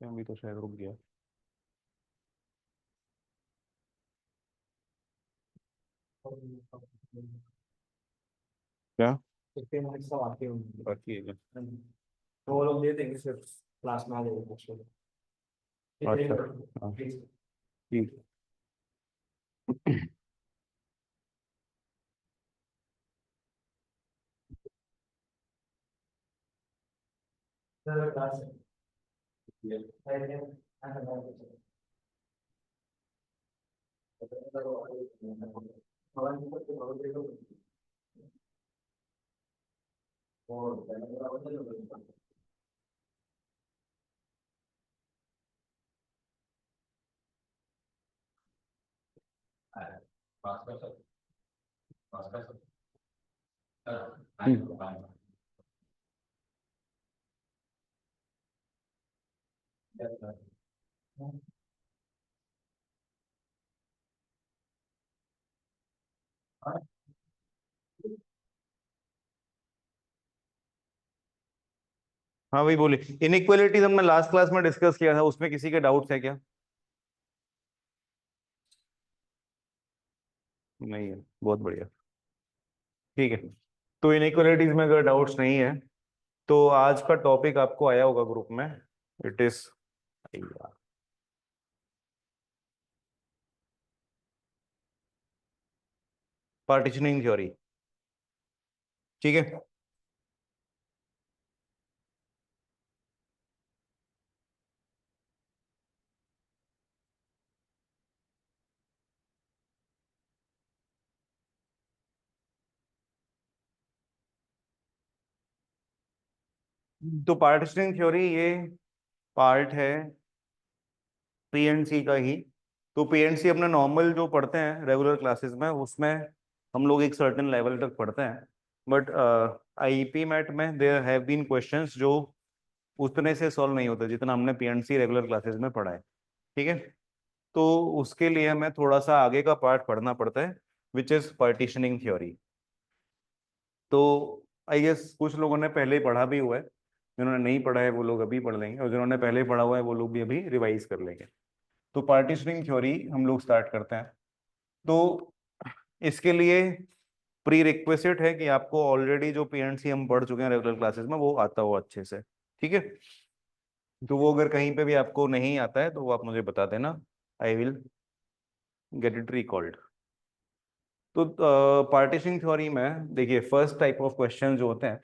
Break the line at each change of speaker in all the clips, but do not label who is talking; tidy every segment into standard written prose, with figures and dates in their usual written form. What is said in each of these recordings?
अभी तो शायद रुक गया। क्या?
15 मिनट्स का बाकी होंगे।
बाकी है क्या?
तो वो लोग दे देंगे सिर्फ, क्लास में आ जाएगा।
अच्छा। हाँ।
प्लीज।
ठीक
क्लास
है। हाँ वही बोले। इनइक्वालिटीज हमने लास्ट क्लास में डिस्कस किया था, उसमें किसी के डाउट्स है क्या? नहीं है, बहुत बढ़िया। ठीक है। तो इनइक्वालिटीज में अगर डाउट्स नहीं है तो आज का टॉपिक आपको आया होगा ग्रुप में। It is partitioning theory. ठीक है। तो पार्टीशनिंग थ्योरी ये पार्ट है पीएनसी का ही। तो पीएनसी अपने नॉर्मल जो पढ़ते हैं रेगुलर क्लासेस में, उसमें हम लोग एक सर्टेन लेवल तक पढ़ते हैं। बट आईपी मैट में देयर हैव बीन क्वेश्चंस जो उतने से सॉल्व नहीं होते जितना हमने पीएनसी रेगुलर क्लासेस में पढ़ा है। ठीक है। तो उसके लिए हमें थोड़ा सा आगे का पार्ट पढ़ना पड़ता है, विच इज पार्टीशनिंग थ्योरी। तो आई गेस कुछ लोगों ने पहले ही पढ़ा भी हुआ है, जिन्होंने नहीं पढ़ा है वो लोग अभी पढ़ लेंगे, और जिन्होंने पहले ही पढ़ा हुआ है वो लोग भी अभी रिवाइज कर लेंगे। तो पार्टीशनिंग थ्योरी हम लोग स्टार्ट करते हैं। तो इसके लिए प्री रिक्वेस्ट है कि आपको ऑलरेडी जो पीएनसी हम पढ़ चुके हैं रेगुलर क्लासेस में वो आता हो अच्छे से। ठीक है। तो वो अगर कहीं पे भी आपको नहीं आता है तो वो आप मुझे बता देना, I will get it recalled. तो पार्टीशनिंग थ्योरी में देखिए फर्स्ट टाइप ऑफ क्वेश्चन जो होते हैं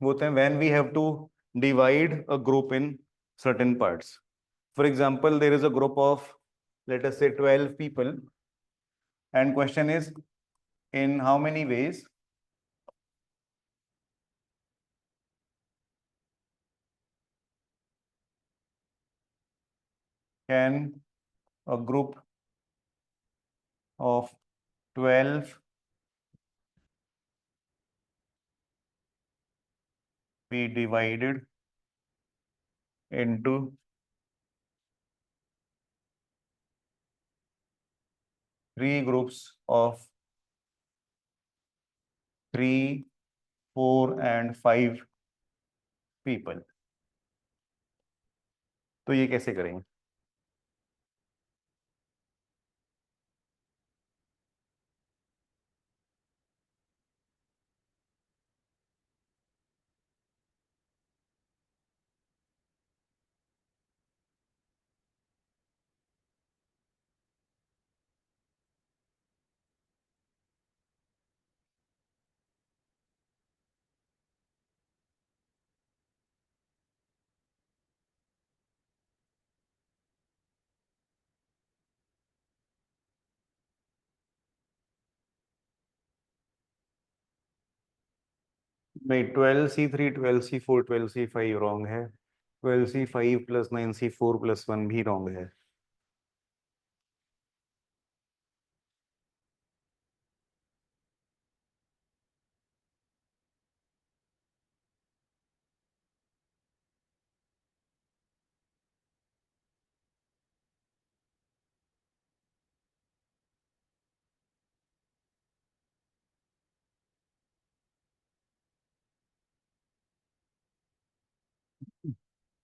वो होते हैं when we have to divide a group in certain parts. For example, there is a group of, let us say, 12 people, and question is, in how many ways can a group of 12 be divided into three groups of 3, 4 and 5 people? तो ये कैसे करेंगे? नहीं, 12C3 12C4 12C5 wrong है। 12C5 plus 9C4 plus 1 भी wrong है।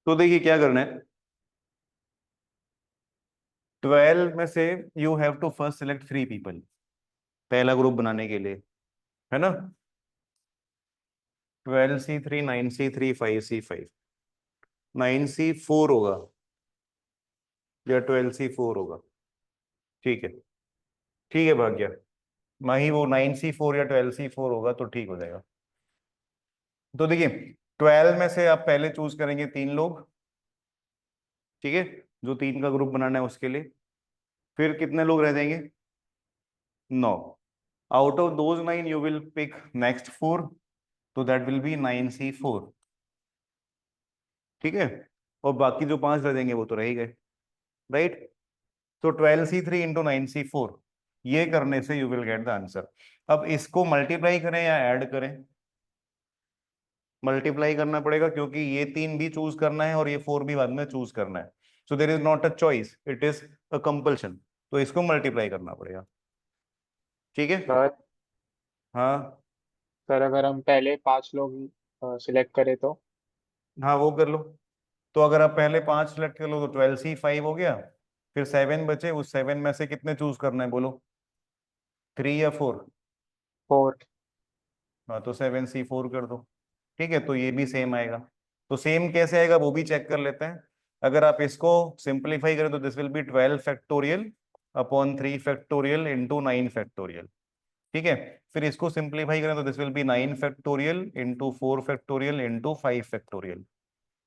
तो देखिए क्या करना है, 12 में से you have to first select 3 people पहला ग्रुप बनाने के लिए, है ना। 12C3, 9C3, 5C5, 9C4 होगा या 12C4 होगा। ठीक है, ठीक है भाग्य, माही वो 9C4 या 12C4 होगा तो ठीक हो जाएगा। तो देखिए 12 में से आप पहले चूज करेंगे 3 लोग, ठीक है, जो 3 का ग्रुप बनाना है उसके लिए। फिर कितने लोग रह जाएंगे, 9। Out of those 9 you will pick next 4, तो दैट विल बी 9C4, ठीक है। और बाकी जो 5 रह जाएंगे वो तो रह ही गए, राइट। तो 12C3 into 9C4, ये करने से you will get the answer. अब इसको मल्टीप्लाई करें या ऐड करें, मल्टीप्लाई करना पड़ेगा क्योंकि ये 3 भी चूज करना है और ये 4 भी बाद में चूज करना है। So there is not a choice, it is a compulsion. तो इसको मल्टीप्लाई करना पड़ेगा, ठीक है।
सर
हाँ
सर अगर हम पहले 5 लोग सिलेक्ट करें तो?
हाँ, वो कर लो। तो अगर आप पहले 5 सेलेक्ट कर लो तो 12C5 हो गया, फिर 7 बचे, उस 7 में से कितने चूज करना है बोलो, 3 या 4?
4।
हाँ, तो 7C4 कर दो, ठीक है। तो ये भी सेम आएगा। तो सेम कैसे आएगा वो भी चेक कर लेते हैं। अगर आप इसको सिंप्लीफाई करें तो this will be 12 factorial upon 3 factorial into 9 factorial, ठीक है। फिर इसको सिंप्लीफाई करें तो this will be 9 factorial into 4 factorial into 5 factorial.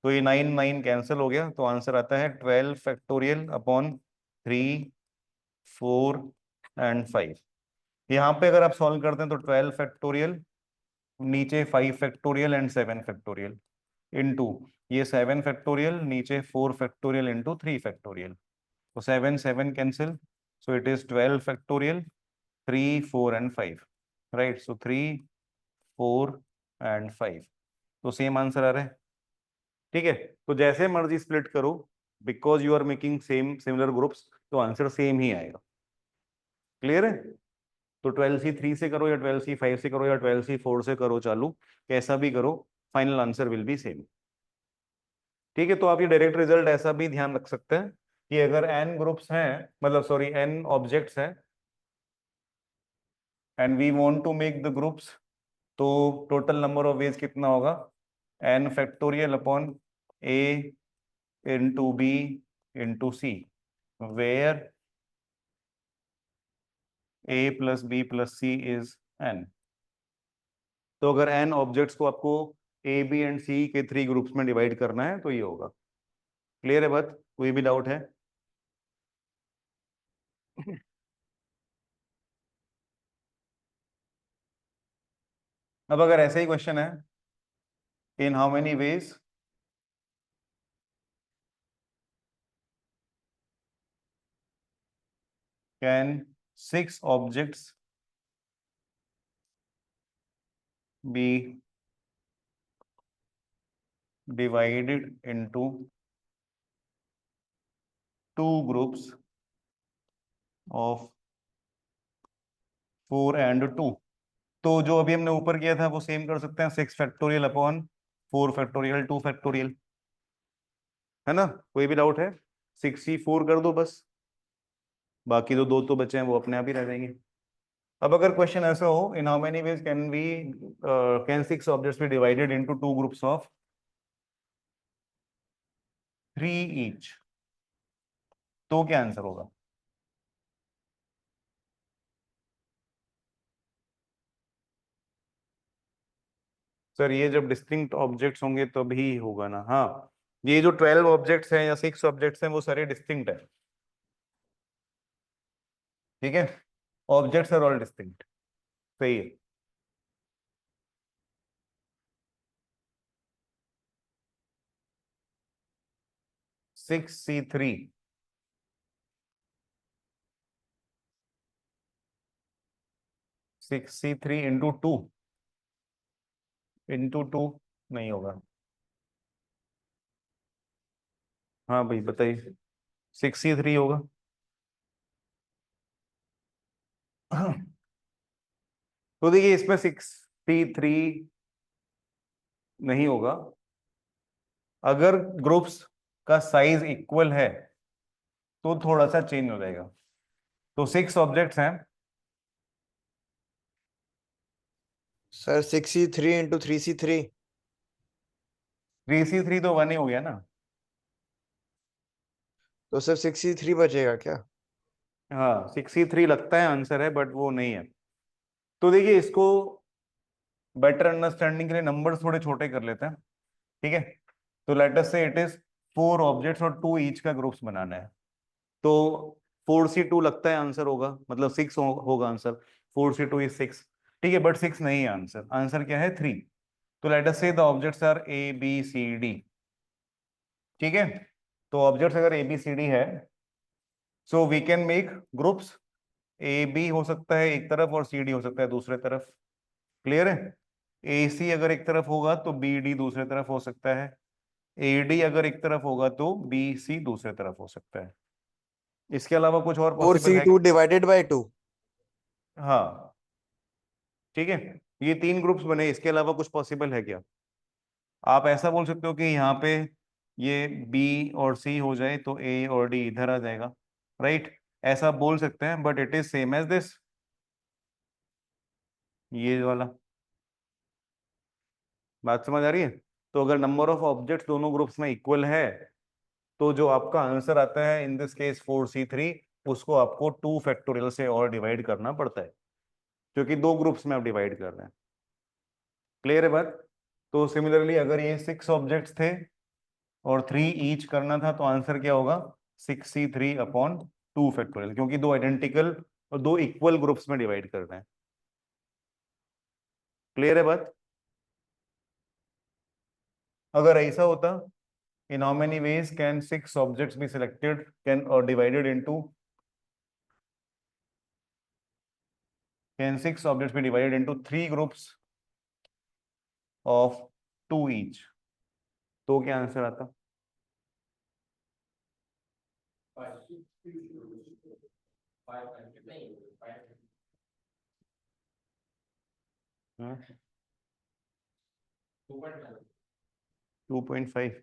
तो ये 9 9 कैंसिल हो गया, तो आंसर आता है 12 फैक्टोरियल अपॉन 3, 4 एंड 5। यहाँ पे अगर आप सॉल्व करते हैं तो 12 फैक्टोरियल, नीचे 5 फैक्टोरियल एंड 7 फैक्टोरियल, इनटू ये 7 फैक्टोरियल, नीचे 4 फैक्टोरियल इंटू 3 फैक्टोरियल। तो 7 7 cancel, so it is 12 factorial, 3, 4 and 5, right. So 3, 4 and 5, तो सेम आंसर आ रहा है, ठीक है। तो जैसे मर्जी स्प्लिट करो, because you are making same similar groups, तो आंसर सेम ही आएगा। क्लियर है। तो 12C3 से करो या 12C5 से करो या 12C4 से करो चालू, कैसा भी करो, final answer will be same, ठीक है। तो आप ये डायरेक्ट रिजल्ट ऐसा भी ध्यान रख सकते हैं कि अगर n ग्रुप्स हैं, मतलब सॉरी n ऑब्जेक्ट्स हैं, and we want to make the groups, तो टोटल नंबर ऑफ वेज कितना होगा, n factorial upon a into b into c, where a plus b plus c is n। तो अगर n objects को आपको a b and c के 3 groups में divide करना है तो ये होगा। क्लियर है बात, कोई भी डाउट है? अब अगर ऐसे ही क्वेश्चन है, in how many ways can 6 objects be divided into 2 groups of 4 and 2, तो जो अभी हमने ऊपर किया था वो सेम कर सकते हैं, 6 फैक्टोरियल अपॉन 4 फैक्टोरियल 2 फैक्टोरियल, है ना। कोई भी डाउट है, 64 कर दो बस, बाकी जो 2 तो बचे हैं वो अपने आप ही रह जाएंगे। अब अगर क्वेश्चन ऐसा हो, in how many ways can 6 objects be divided into 2 groups of 3 each, तो क्या आंसर होगा? सर ये जब डिस्टिंक्ट ऑब्जेक्ट्स होंगे तभी होगा ना, हाँ। ये जो 12 ऑब्जेक्ट्स हैं या 6 ऑब्जेक्ट्स हैं वो सारे डिस्टिंक्ट है, ठीक है। ऑब्जेक्ट्स आर ऑल डिस्टिंक्ट, सही है। 6C3, 6C3 इंटू टू नहीं होगा। हाँ भाई बताइए, 6C3 होगा। तो देखिए इसमें 6C3 नहीं होगा, अगर ग्रुप्स का साइज इक्वल है तो थोड़ा सा चेंज हो जाएगा। तो 6 ऑब्जेक्ट्स हैं।
Sir 6C3 into 3C3।
3C3 तो 1 ही हो गया ना।
तो सिर्फ 6C3 बचेगा क्या?
हाँ 6C3 लगता है आंसर है, बट वो नहीं है। तो देखिए, इसको बेटर अंडरस्टैंडिंग के लिए नंबर्स थोड़े छोटे कर लेते हैं, ठीक है। तो लेट अस से इट इज 4 ऑब्जेक्ट्स और 2 ईच का ग्रुप्स बनाना है। तो 4C2 लगता है आंसर होगा, मतलब 6 होगा आंसर। 4C2 इज 6, ठीक है, बट 6 नहीं है आंसर। आंसर क्या है? 3। तो let us say the objects are A B C D, ठीक है। तो ऑब्जेक्ट्स अगर ए बी सी डी है, so we can make groups. A B हो सकता है एक तरफ और सी डी हो सकता है दूसरे तरफ। क्लियर है? ए सी अगर एक तरफ होगा तो बी डी दूसरे तरफ हो सकता है। ए डी अगर एक तरफ होगा तो बी सी दूसरे तरफ हो सकता है। इसके अलावा कुछ और
फोर
पॉसिबल
सी
है
टू
क्या?
Divided by 2।
हाँ, ठीक है। ये 3 ग्रुप्स बने, इसके अलावा कुछ पॉसिबल है क्या? आप ऐसा बोल सकते हो कि यहाँ पे ये बी और सी हो जाए तो ए और डी इधर आ जाएगा, राइट? ऐसा बोल सकते हैं, but it is same as this, ये वाला। बात समझ आ रही है? तो अगर नंबर ऑफ ऑब्जेक्ट्स दोनों ग्रुप्स में इक्वल है, तो जो आपका आंसर आता है इन दिस केस 4C3, उसको आपको 2 फैक्टोरियल से और डिवाइड करना पड़ता है, क्योंकि 2 ग्रुप्स में आप डिवाइड कर रहे हैं। क्लियर है बात? तो सिमिलरली अगर ये 6 ऑब्जेक्ट्स थे और 3 ईच करना था, तो आंसर क्या होगा? 6C3/2 फैक्टोरियल, क्योंकि 2 आइडेंटिकल और 2 इक्वल ग्रुप्स में डिवाइड कर रहे हैं। क्लियर है बात? अगर ऐसा होता, in how many ways can 6 objects be selected can or divided into can 6 objects be divided into 3 groups of 2 each? तो क्या आंसर आता? हाँ, 2.5।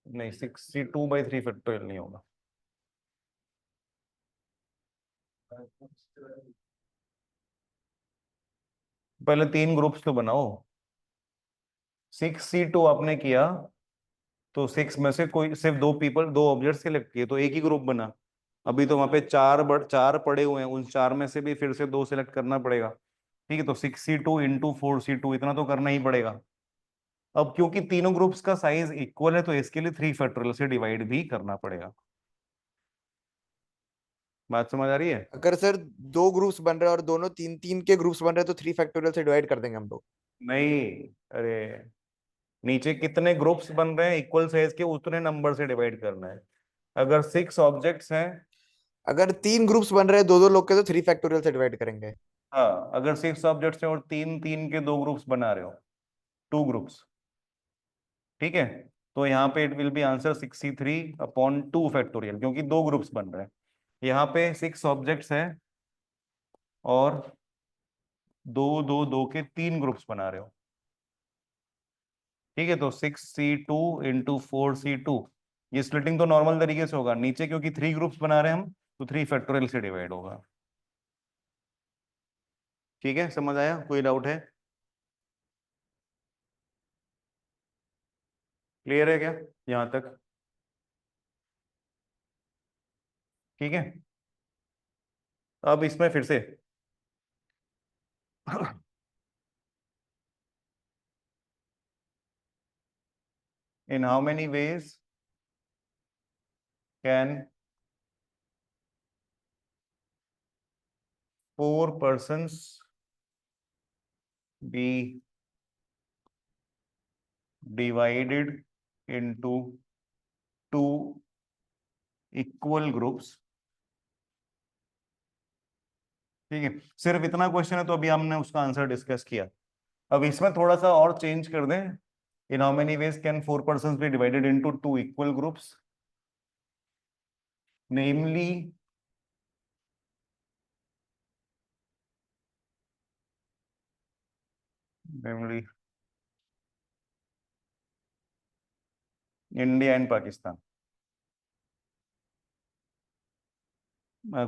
नहीं, 62/3 फैक्टोरियल नहीं होगा। पहले 3 ग्रुप्स तो बनाओ। 6C2 आपने किया तो 6 में से कोई सिर्फ 2 ऑब्जेक्ट सिलेक्ट किए तो एक ही ग्रुप बना। अभी तो वहां पे 4 पड़े हुए हैं, उन 4 में से भी फिर से 2 सिलेक्ट करना पड़ेगा, ठीक है। तो 6C2 इंटू 4C2 इतना तो करना ही पड़ेगा। अब क्योंकि तीनों ग्रुप्स का साइज इक्वल है, तो इसके लिए 3 फैक्टोरियल से डिवाइड भी करना पड़ेगा। बात समझ आ रही है?
अगर सर 2 ग्रुप्स बन रहे हैं और दोनों 3-3 के ग्रुप्स बन रहे हैं तो 3 फैक्टोरियल से डिवाइड कर देंगे हम लोग।
नहीं, अरे नीचे कितने ग्रुप्स बन रहे हैं इक्वल साइज के, उतने नंबर से डिवाइड करना है। अगर 6 ऑब्जेक्ट्स हैं,
अगर 3 ग्रुप्स बन रहे हैं 2-2 लोग के तो 3 फैक्टोरियल से डिवाइड करेंगे।
हाँ अगर 6 ऑब्जेक्ट्स हैं और 3 3 के 2 ग्रुप्स बना रहे हो, 2 ग्रुप्स, ठीक है। तो यहाँ पे it will B answer 63/2 factorial, क्योंकि 2 ग्रुप्स बन रहे हैं। यहाँ पे 6 ऑब्जेक्ट्स हैं और 2 2 2 के 3 ग्रुप्स बना रहे हो, ठीक है। तो 6C2 इंटू 4C2, ये स्प्लिटिंग तो नॉर्मल तरीके से होगा। नीचे क्योंकि 3 ग्रुप्स बना रहे हैं हम, तो 3 फैक्टोरियल से डिवाइड होगा। ठीक है, समझ आया? कोई डाउट है? क्लियर है क्या यहाँ तक? ठीक है। अब इसमें फिर से in how many ways can 4 persons be divided into 2 equal groups? ठीक है, सिर्फ इतना क्वेश्चन है, तो अभी हमने उसका आंसर डिस्कस किया। अब इसमें थोड़ा सा और चेंज कर दें। इन how many ways can 4 persons be divided into 2 equal groups? Namely India and Pakistan.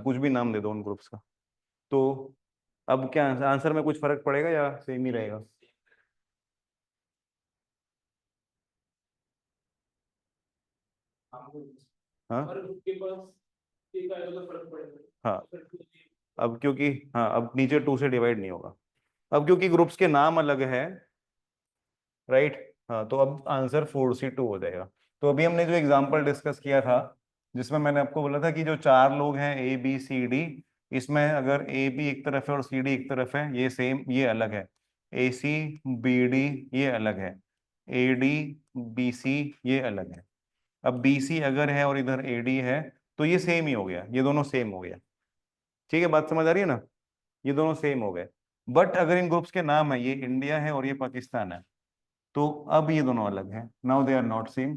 कुछ भी नाम दे दो उन ग्रुप्स का। तो अब क्या आंसर में कुछ फर्क पड़ेगा या सेम ही रहेगा? हाँ
हर ग्रुप के पास एक अलग अलग फर्क पड़ेगा।
हाँ। अब क्योंकि हाँ, अब नीचे 2 से डिवाइड नहीं होगा, अब क्योंकि ग्रुप्स के नाम अलग है, राइट। हाँ, तो अब आंसर 4C2 हो जाएगा। तो अभी हमने जो एग्जांपल डिस्कस किया था, जिसमें मैंने आपको बोला था कि जो 4 लोग हैं ए बी सी डी, इसमें अगर ए बी एक तरफ है और सी डी एक तरफ है, ये सेम, ये अलग है। ए सी बी डी ये अलग है, ए डी बी सी ये अलग है। अब बी सी अगर है और इधर ए डी है, तो ये सेम ही हो गया, ये दोनों सेम हो गया। ठीक है, बात समझ आ रही है ना? ये दोनों सेम हो गए। बट अगर इन ग्रुप्स के नाम है, ये इंडिया है और ये पाकिस्तान है, तो अब ये दोनों अलग हैं, now they are not same.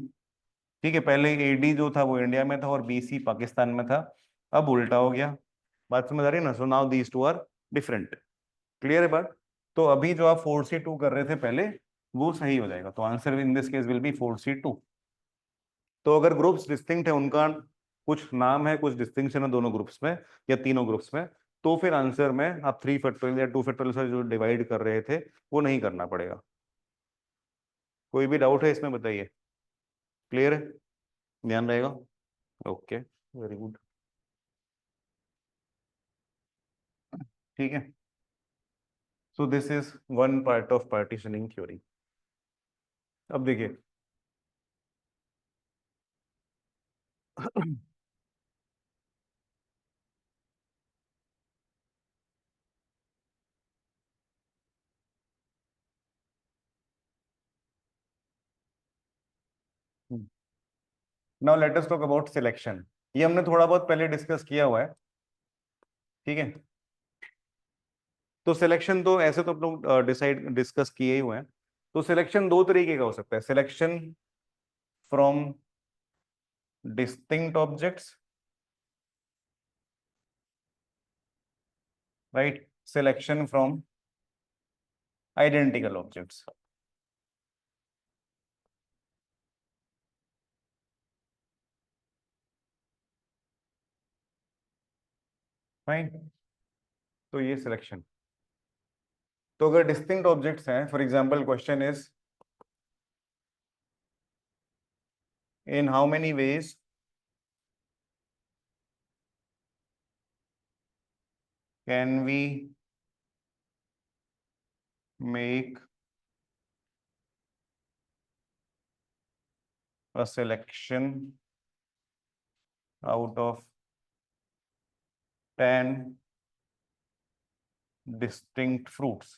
ठीक है, पहले एडी जो था वो इंडिया में था और बीसी पाकिस्तान में था, अब उल्टा हो गया। बात समझ आ रही है ना? So now these two are different. Clear है बात? तो अभी जो आप 4C2 कर रहे थे पहले, वो सही हो जाएगा, तो answer in this case will be 4C2। तो अगर ग्रुप्स डिस्टिंक्ट है, उनका कुछ नाम है, कुछ डिस्टिंक्शन है दोनों ग्रुप्स में या तीनों ग्रुप्स में, तो फिर आंसर में आप 3 फैक्टोरियल या 2 फैक्टोरियल से जो डिवाइड कर रहे थे वो नहीं करना पड़ेगा। कोई भी डाउट है इसमें बताइए? क्लियर है? ध्यान रहेगा? Okay, very good. ठीक है, so this is one part of partitioning theory. अब देखिए now let us talk about selection. ये हमने थोड़ा बहुत पहले डिस्कस किया हुआ है, ठीक है। तो सिलेक्शन तो ऐसे तो हम लोग डिस्कस किए ही हुए हैं। तो सिलेक्शन दो तरीके का हो सकता है, selection from distinct objects, right, selection from identical objects. Fine, तो ये सिलेक्शन। तो अगर डिस्टिंक्ट ऑब्जेक्ट्स हैं, for example question is in how many ways can we make a selection out of 10 distinct fruits।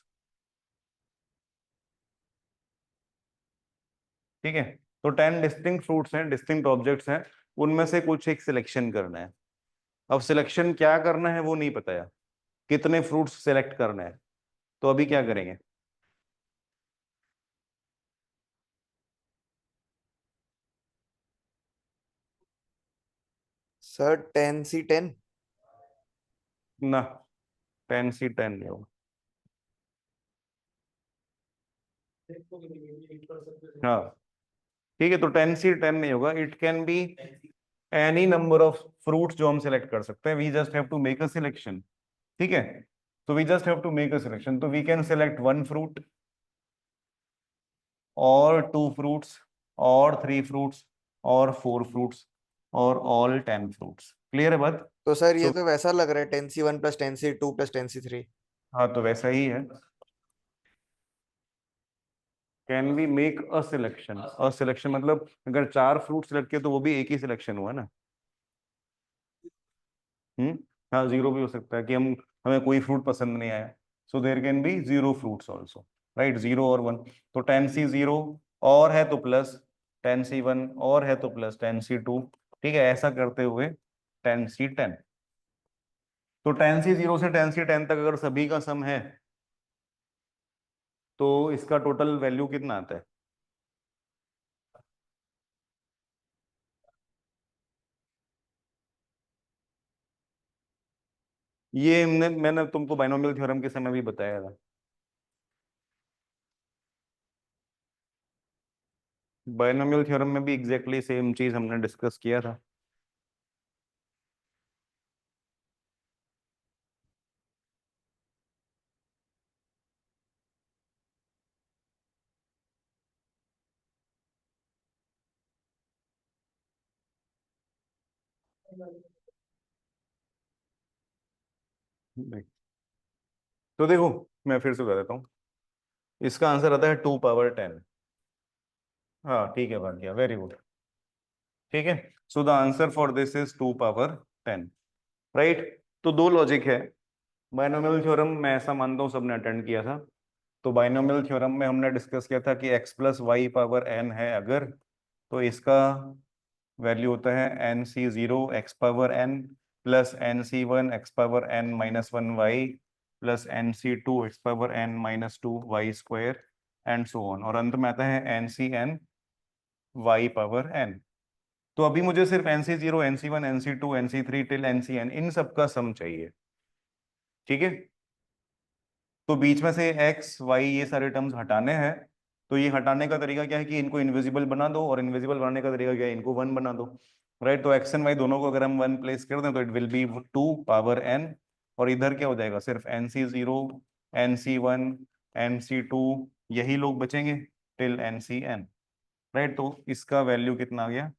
ठीक है, तो 10 डिस्टिंक्ट फ्रूट्स हैं, distinct objects हैं, उनमें से कुछ एक सिलेक्शन करना है। अब सिलेक्शन क्या करना है वो नहीं पता है, कितने फ्रूट्स सिलेक्ट करना है, तो अभी क्या करेंगे?
Sir 10C10।
ना, 10C10 नहीं होगा। हाँ, ठीक है, तो 10C10 नहीं होगा, it can be any number of fruits जो हम सिलेक्ट कर सकते हैं, we just have to make a selection. ठीक है, तो we just have to make a selection, तो वी कैन सेलेक्ट 1 फ्रूट और 2 फ्रूट्स और 3 फ्रूट्स और 4 फ्रूट्स और ऑल 10 फ्रूट्स। क्लियर है बात?
तो सर ये
सो
तो वैसा लग रहा है 10C1 plus 10C2 plus 10C3।
हाँ, तो वैसा ही है। Can we make a selection, a selection मतलब अगर 4 फ्रूट सिलेक्ट किए तो वो भी एक ही सिलेक्शन हुआ ना। हम्म, हाँ, जीरो भी हो सकता है कि हम, हमें कोई फ्रूट पसंद नहीं आया, so there can be 0 fruits also, right, 0 और 1। तो 10C0 और है तो प्लस 10C1 और है तो प्लस 10C2। ठीक है, ऐसा करते हुए 10C10। तो 10C0 से 10C10 तक अगर सभी का सम है, तो इसका टोटल वैल्यू कितना आता है? ये मैंने तुमको बाइनोमियल थ्योरम के समय भी बताया था। बाइनोमियल थ्योरम में भी एग्जैक्टली सेम चीज हमने डिस्कस किया था। नहीं। तो देखो, मैं फिर से बता देता हूँ। इसका आंसर आता है 2 पावर 10। हाँ ठीक है भाग्य, वेरी गुड। ठीक है, so the answer for this is 2 power 10। Right. तो दो लॉजिक है। बाइनोमियल थ्योरम मैं ऐसा मानता हूँ सबने अटेंड किया था। तो बाइनोमियल थ्योरम में हमने डिस्कस किया था कि x+y पावर n है अगर, तो इसका वैल्यू होता है nc0 x power n plus nc1 x power n-1y plus nc2 x power n-2y square and so on, और अंत में आता है ncn y पावर n। तो अभी मुझे सिर्फ nc0 nc1 nc2 nc3 till ncn इन सब का सम चाहिए। ठीक है। तो बीच में से एक्स वाई ये सारे टर्म्स हटाने हैं। तो ये हटाने का तरीका क्या है कि इनको इनविजिबल बना दो, और इनविजिबल बनाने का तरीका क्या है, इनको वन बना दो। राइट। तो एक्स एंड वाई दोनों को अगर हम वन प्लेस कर दें तो it will B 2 power n। और इधर क्या हो जाएगा, सिर्फ nc0 nc1 nc2 यही लोग बचेंगे टिल ncn। राइट। तो इसका वैल्यू कितना आ गया,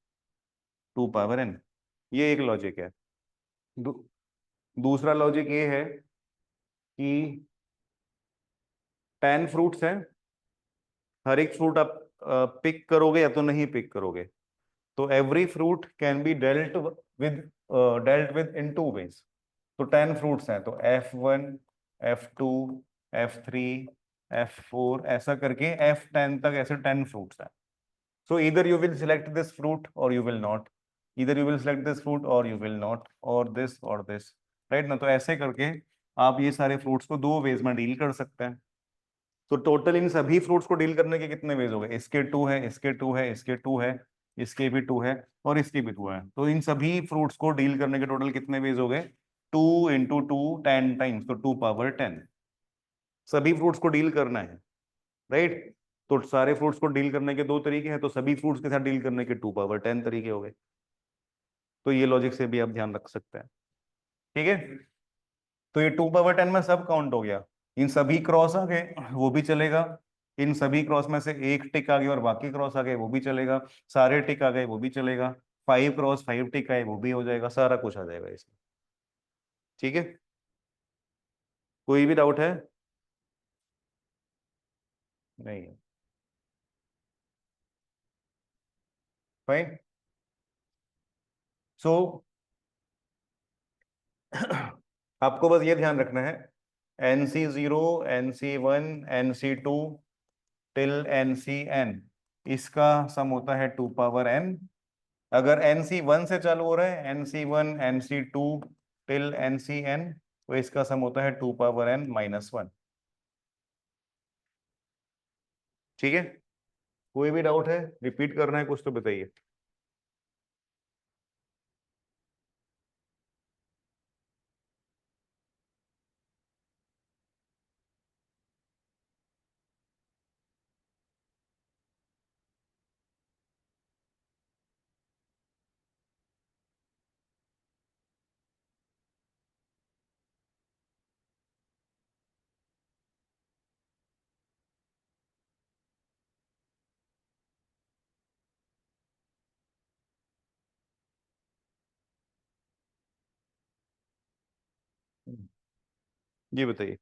2 पावर n। ये एक लॉजिक है। दू, दूसरा लॉजिक ये है कि 10 फ्रूट्स हैं, हर एक फ्रूट आप पिक करोगे या तो नहीं पिक करोगे। तो every fruit can be with dealt with in 2 ways. तो 10 फ्रूट्स हैं, तो F1 F2 F3 F4 ऐसा करके F10 तक ऐसे 10 फ्रूट्स हैं। सो इधर you will select this fruit और यू विल नॉट, इधर you will select this fruit और यू विल नॉट, और दिस। राइट ना। तो ऐसे करके आप ये सारे फ्रूट्स को 2 वेज में डील कर सकते हैं। तो टोटल इन सभी फ्रूट्स को डील करने के कितने वेज हो गए, इसके 2 है, इसके 2 है, इसके 2 है, इसके भी 2 है, और इसके भी 2 है। तो इन सभी फ्रूट्स को डील करने के टोटल कितने वेज हो गए, 2 × 2 10 टाइम्स, तो 2 पावर 10। सभी फ्रूट्स को डील करना है। राइट। तो सारे फ्रूट्स को डील करने के दो तरीके हैं, तो सभी फ्रूट्स के साथ डील करने के 2 पावर 10 तरीके हो गए। तो ये लॉजिक से भी आप ध्यान रख सकते हैं। ठीक है। तो ये 2 पावर 10 में सब काउंट हो गया। इन सभी क्रॉस आ गए वो भी चलेगा, इन सभी क्रॉस में से एक टिक आ गया और बाकी क्रॉस आ गए वो भी चलेगा, सारे टिक आ गए वो भी चलेगा, 5 क्रॉस 5 टिक आए वो भी हो जाएगा, सारा कुछ आ जाएगा इसमें। ठीक है। कोई भी डाउट है? नहीं है। फाइन। सो आपको बस ये ध्यान रखना है, nc0 nc1 nc2 till ncn इसका सम होता है 2 पावर n। अगर nc1 से चालू हो रहा है, nc1 nc2 टिल ncn, तो इसका सम होता है 2 पावर n-1। ठीक है। कोई भी डाउट है, रिपीट करना है कुछ तो बताइए। जी बताइए।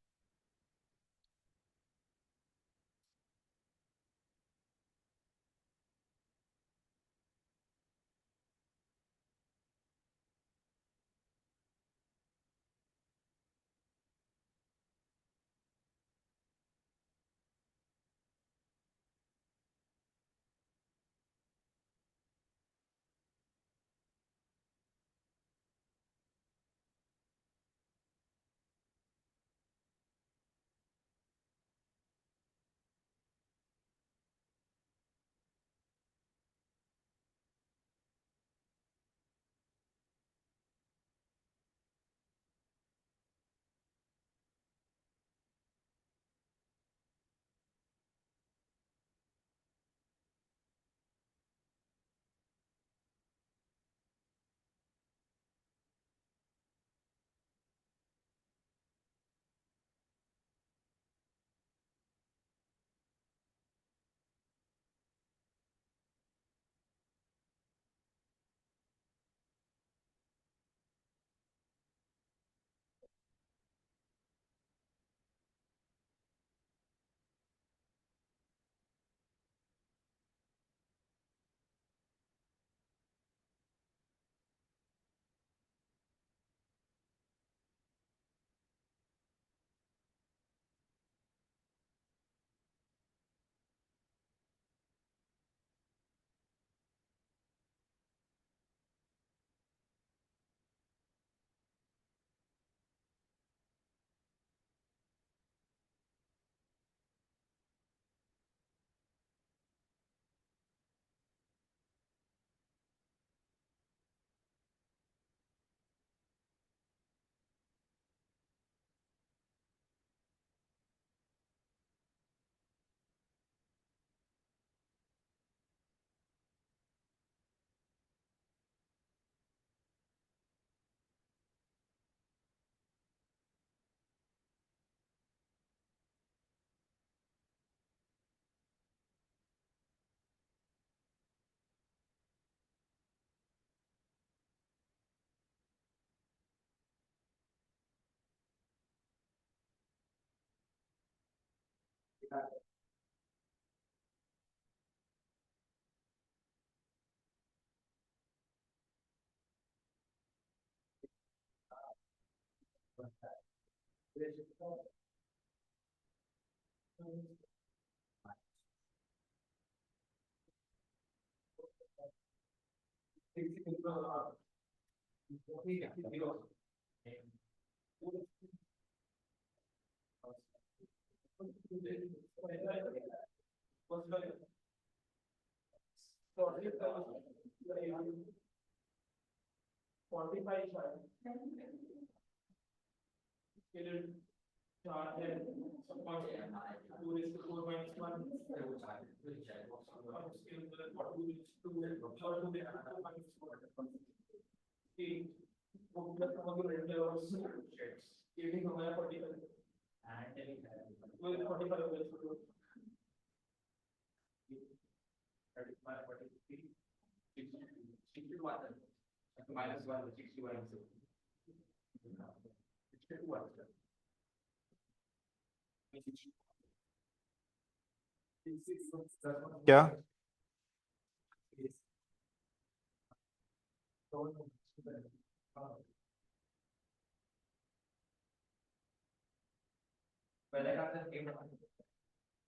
क्या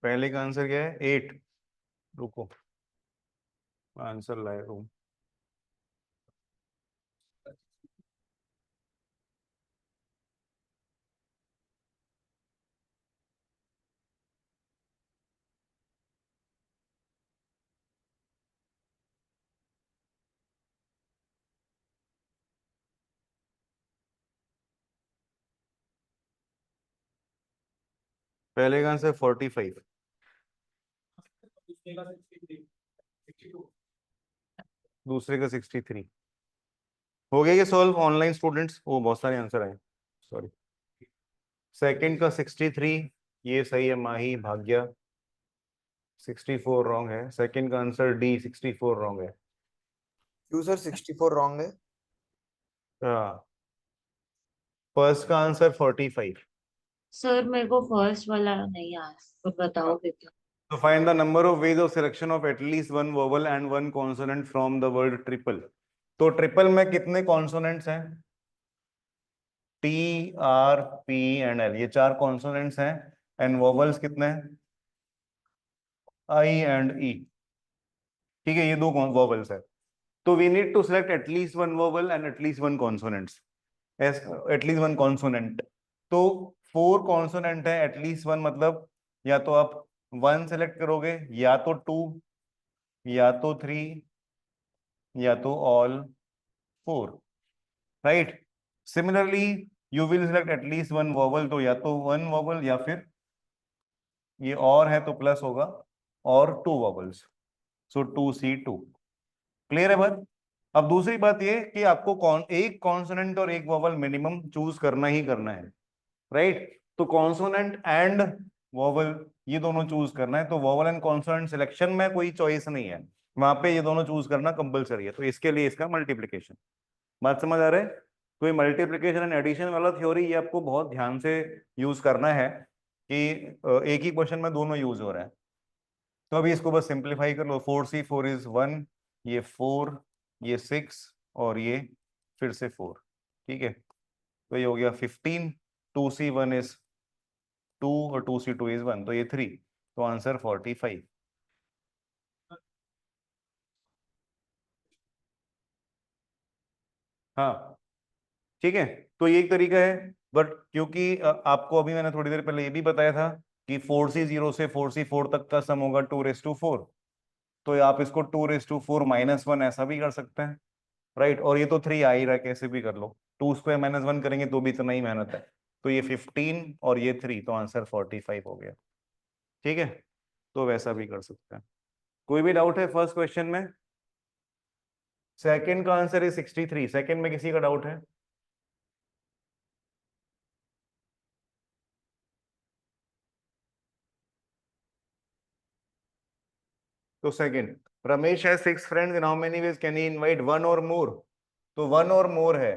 पहले का आंसर क्या है 8। रुको आंसर लाए हूँ। पहले का आंसर 45, दूसरे का 63। हो गया ये सॉल्व ऑनलाइन स्टूडेंट्स? वो बहुत सारे आंसर आए, सॉरी। सेकंड का 63, ये सही है माही भाग्या। 64 रॉन्ग है। सेकंड का आंसर डी 64 रॉन्ग है।
क्यों सर 64 रॉन्ग है?
फर्स्ट का आंसर 45।
सर मेरे को फर्स्ट वाला नहीं आया, तो बताओगे क्या?
तो find the number of ways of selection of at least one vowel and one consonant from the word triple. तो ट्रिपल में कितने कॉन्सोनेंट्स हैं? T, R, P and L, ये 4 कॉन्सोनेंट्स हैं। एंड वोवल्स कितने हैं? I and E. ठीक है, ये 2 वोवल्स है। तो we need to select at least one vowel and at least one consonants, at least one consonant. तो 4 कॉन्सोनेंट है, एटलीस्ट वन मतलब या तो आप 1 सेलेक्ट करोगे, या तो 2, या तो 3, या तो all 4, right. Similarly you will select at least one vowel, तो या तो 1 वोवल या फिर ये और है तो प्लस होगा, और 2 वोवल्स, सो 2C2। क्लियर है बात? अब दूसरी बात ये कि आपको एक कॉन्सोनेंट और एक वोवल मिनिमम चूज करना ही करना है, राइट। तो कॉन्सोनेंट एंड वोवल ये दोनों चूज करना है। तो वोवल एंड कॉन्सोनेंट सिलेक्शन में कोई चॉइस नहीं है, वहां पे ये दोनों चूज करना कंपलसरी है। तो इसके लिए इसका मल्टीप्लिकेशन। बात समझ आ रहा है? तो ये मल्टीप्लिकेशन एंड एडिशन वाला थ्योरी ये आपको बहुत ध्यान से यूज करना है कि एक ही क्वेश्चन में दोनों यूज हो रहे हैं। तो अभी इसको बस सिंप्लीफाई कर लो। 4C4 इज 1, ये 4, ये 6 और ये फिर से 4। ठीक है, तो ये हो गया 15। 2C1 इज 2 और 2C2 इज 1, तो ये 3। तो आंसर 45। हाँ ठीक है, तो ये एक तरीका है। बट क्योंकि आपको अभी मैंने थोड़ी देर पहले ये भी बताया था कि 4C0 से 4C4 तक का सम होगा 2⁴, तो आप इसको 2⁴ -1 ऐसा भी कर सकते हैं, राइट। और ये तो 3 आ ही रहा है, कैसे भी कर लो। 2² -1 करेंगे तो भी इतना ही मेहनत है। तो ये 15 और ये 3, तो आंसर 45 हो गया। ठीक है, तो वैसा भी कर सकते हैं। कोई भी डाउट है फर्स्ट क्वेश्चन में? सेकंड का आंसर है 63। सेकंड में किसी का डाउट है? तो सेकंड, रमेश है 6 friends in how many ways can he invite 1 और मोर? तो 1 और मोर है,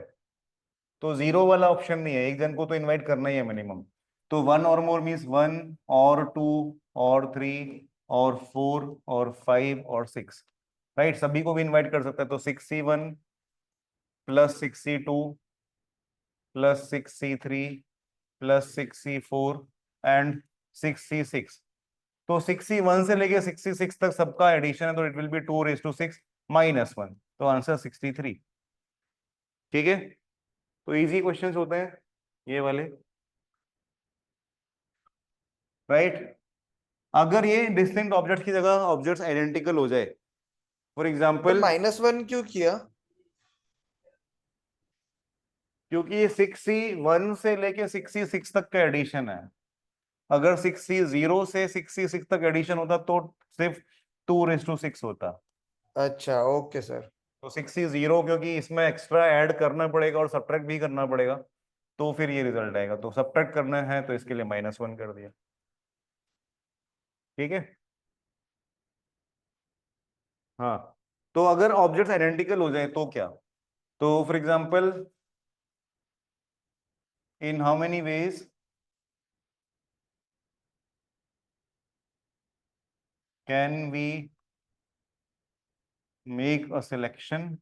तो 0 वाला ऑप्शन नहीं है, एक जन को तो इनवाइट करना ही है मिनिमम। तो 1 or more means 1 or 2 or 3 or 4 or 5 or 6, right. सभी को भी इनवाइट कर सकता है, तो 6C1 plus 6C2 plus 6C3 plus 6C4 and 6C6। तो 6C1 से लेके 6C6 तक सबका एडिशन है, तो it will B 2 raised to 6 -1, तो आंसर 63। ठीक है, तो इजी क्वेश्चंस होते हैं ये वाले, राइट। अगर ये डिस्टिंक्ट ऑब्जेक्ट की जगह ऑब्जेक्ट्स आइडेंटिकल हो जाए, फॉर
तो
एग्जांपल,
-1 क्यों किया?
क्योंकि ये 6C1 से लेके 6C6 तक का एडिशन है। अगर 6C0 से 6C6 तक एडिशन होता तो सिर्फ 2 raised to 6 होता।
अच्छा, ओके सर।
तो 6C0 क्योंकि इसमें एक्स्ट्रा ऐड करना पड़ेगा और सब्ट्रैक्ट भी करना पड़ेगा, तो फिर ये रिजल्ट आएगा। तो सब्ट्रैक्ट करना है तो इसके लिए -1 कर दिया। ठीक है, हाँ। तो अगर ऑब्जेक्ट्स आइडेंटिकल हो जाए तो क्या, तो for example, in how many ways can we make a selection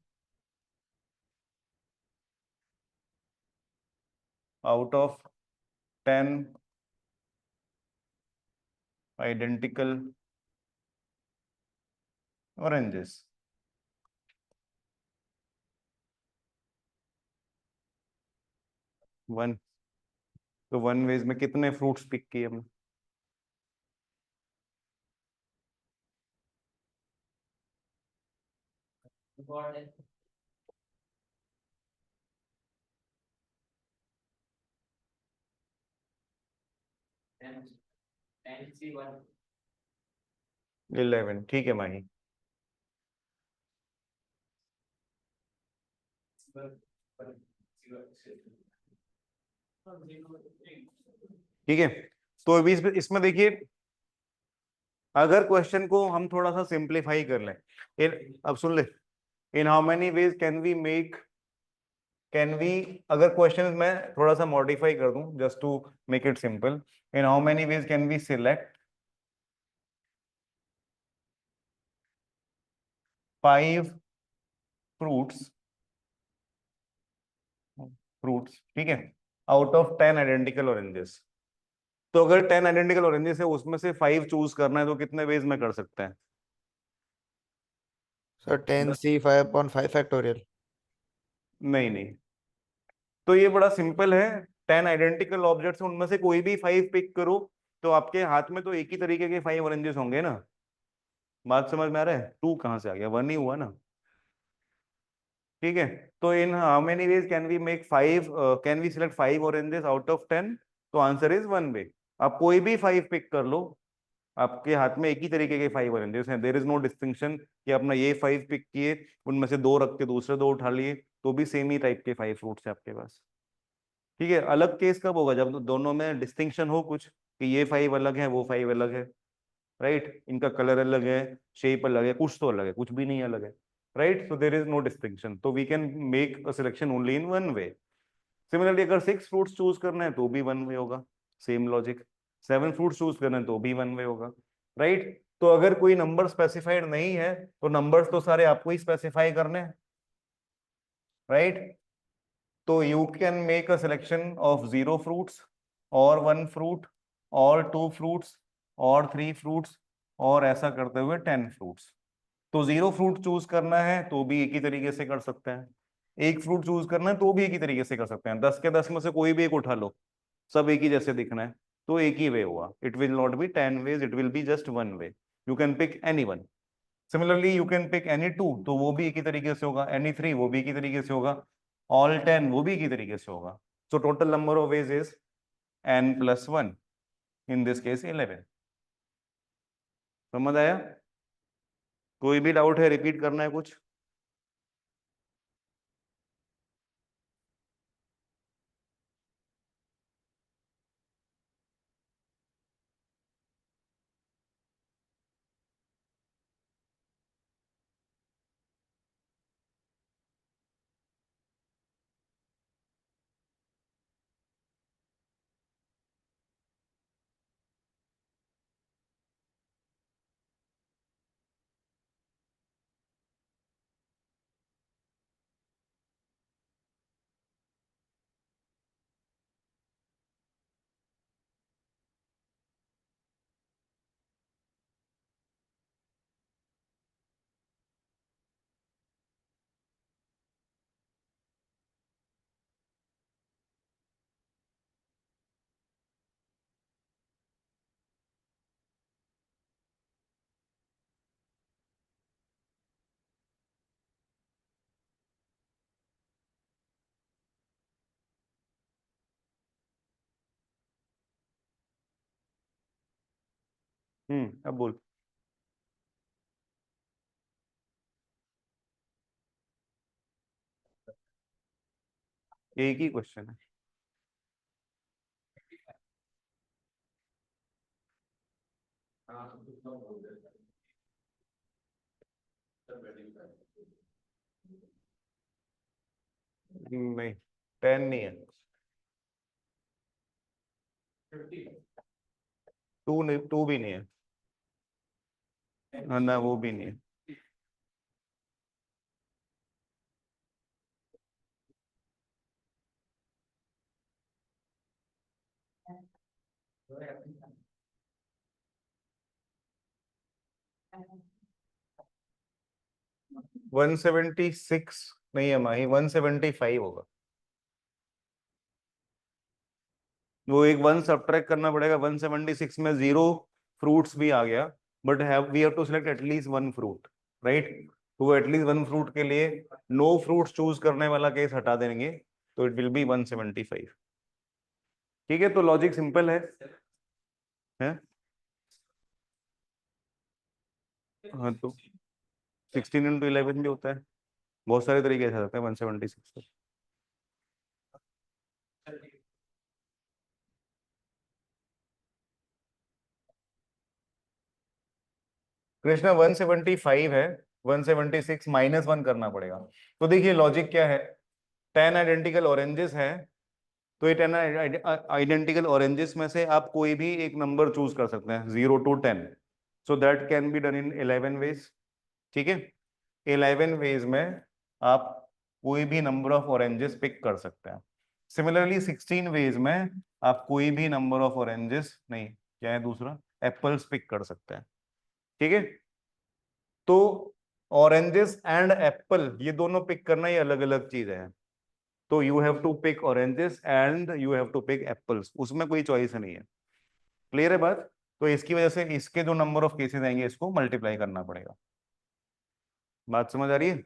out of 10 identical oranges? One, तो 1 वेज में कितने फ्रूट्स पिक किए हमने?
And C1.
11, ठीक है माही। ठीक है, तो अभी इसमें देखिए, अगर क्वेश्चन को हम थोड़ा सा सिंप्लीफाई कर लें, अब सुन ले, in how many ways can we make, can we, अगर क्वेश्चन मैं थोड़ा सा मॉडिफाई कर दूं just to make it simple, in how many ways can we select 5 fruits, fruits, ठीक है, आउट ऑफ 10 आइडेंटिकल ऑरेंजेस। तो अगर 10 आइडेंटिकल ऑरेंजेस है, उसमें से 5 चूज करना है, तो कितने वेज में कर सकते हैं?
Sir 10C5/5 factorial.
नहीं नहीं, तो ये बड़ा सिंपल है। 10 आइडेंटिकल ऑब्जेक्ट्स, उनमें से कोई भी 5 पिक करो, तो आपके हाथ में तो एक ही तरीके के 5 ऑरेंजेस होंगे ना। बात समझ में आ रहा है? 2 कहाँ से आ गया, 1 ही हुआ ना। ठीक है, तो in how many ways can we make 5, can we select 5 oranges out of 10? तो आंसर इज 1 वे। आप कोई भी 5 पिक कर लो, आपके हाथ में एक ही तरीके के 5 ऑरेंजेस हैं, देयर इज नो डिस्टिंक्शन कि अपना ये 5 पिक किए, उनमें से 2 रख के दूसरे 2 उठा लिए, तो भी सेम ही टाइप के 5 फ्रूट्स है आपके पास। ठीक है, अलग केस कब होगा, जब दोनों में डिस्टिंक्शन हो कुछ, कि ये 5 अलग है, वो 5 अलग है, राइट, इनका कलर अलग है, शेप अलग है, कुछ तो अलग है, कुछ भी नहीं अलग है, right. So there is no distinction, तो we can make a selection only in 1 way. Similarly अगर 6 फ्रूट्स चूज करना है तो भी 1 वे होगा, सेम लॉजिक। 7 फ्रूट्स चूज करना है तो भी 1 वे होगा, राइट। तो अगर कोई नंबर स्पेसिफाइड नहीं है, तो नंबर्स तो सारे आपको ही स्पेसिफाई करने हैं, राइट। तो you can make a selection of 0 fruits और 1 फ्रूट और 2 फ्रूट्स और 3 फ्रूट्स, और ऐसा करते हुए 10 फ्रूट्स। तो 0 फ्रूट चूज करना है तो भी एक ही तरीके से कर सकते हैं, 1 फ्रूट चूज करना है तो भी एक ही तरीके से कर सकते हैं, 10 के 10 में से कोई भी एक उठा लो, सब एक ही जैसे दिखना है, तो एक ही वे हुआ। It will not be 10 ways, it will be just 1 way. You can pick any one. Similarly you can pick any 2, तो वो भी एक ही तरीके से होगा, एनी 3 वो भी एक ही तरीके से होगा, ऑल 10 वो भी एक ही तरीके से होगा। So total number of veg is n+1, in this case 11। समझ आया? कोई भी डाउट है, रिपीट करना है कुछ? अब बोल। एक ही क्वेश्चन है। नहीं, 10 नहीं है, 2 नहीं, 2 भी नहीं है। हाँ, ना वो भी नहीं है। वन 176 नहीं है माही, 175 होगा। वो एक 1 सब्ट्रैक्ट करना पड़ेगा। 176 में 0 फ्रूट्स भी आ गया, but we have to select at least 1 fruit, right. तो एटलीस्ट 1 फ्रूट के लिए नो फ्रूट्स चूज करने वाला केस हटा देंगे, तो इट विल बी 175। ठीक है, तो लॉजिक सिंपल है? हाँ, तो 16 इंटू 11 भी होता है, बहुत सारे तरीके से होता है 176। कृष्णा 175 है, 176 -1 करना पड़ेगा। तो देखिए लॉजिक क्या है, 10 आइडेंटिकल ऑरेंजेस है, तो ये 10 आइडेंटिकल ऑरेंजेस में से आप कोई भी एक नंबर चूज कर सकते हैं 0 to 10। So that can be done in 11 ways. ठीक है, 11 वेज में आप कोई भी नंबर ऑफ ऑरेंजेस पिक कर सकते हैं। सिमिलरली 16 वेज में आप कोई भी नंबर ऑफ ऑरेंजेस नहीं, क्या है दूसरा, एप्पल्स पिक कर सकते हैं। ठीक है, तो ऑरेंजेस एंड एप्पल ये दोनों पिक करना ये अलग अलग चीज है। तो you have to pick oranges and you have to pick apples, उसमें कोई चॉइस नहीं है। क्लियर है बात? तो इसकी वजह से इसके जो नंबर ऑफ केसेस आएंगे इसको मल्टीप्लाई करना पड़ेगा। बात समझ आ रही है?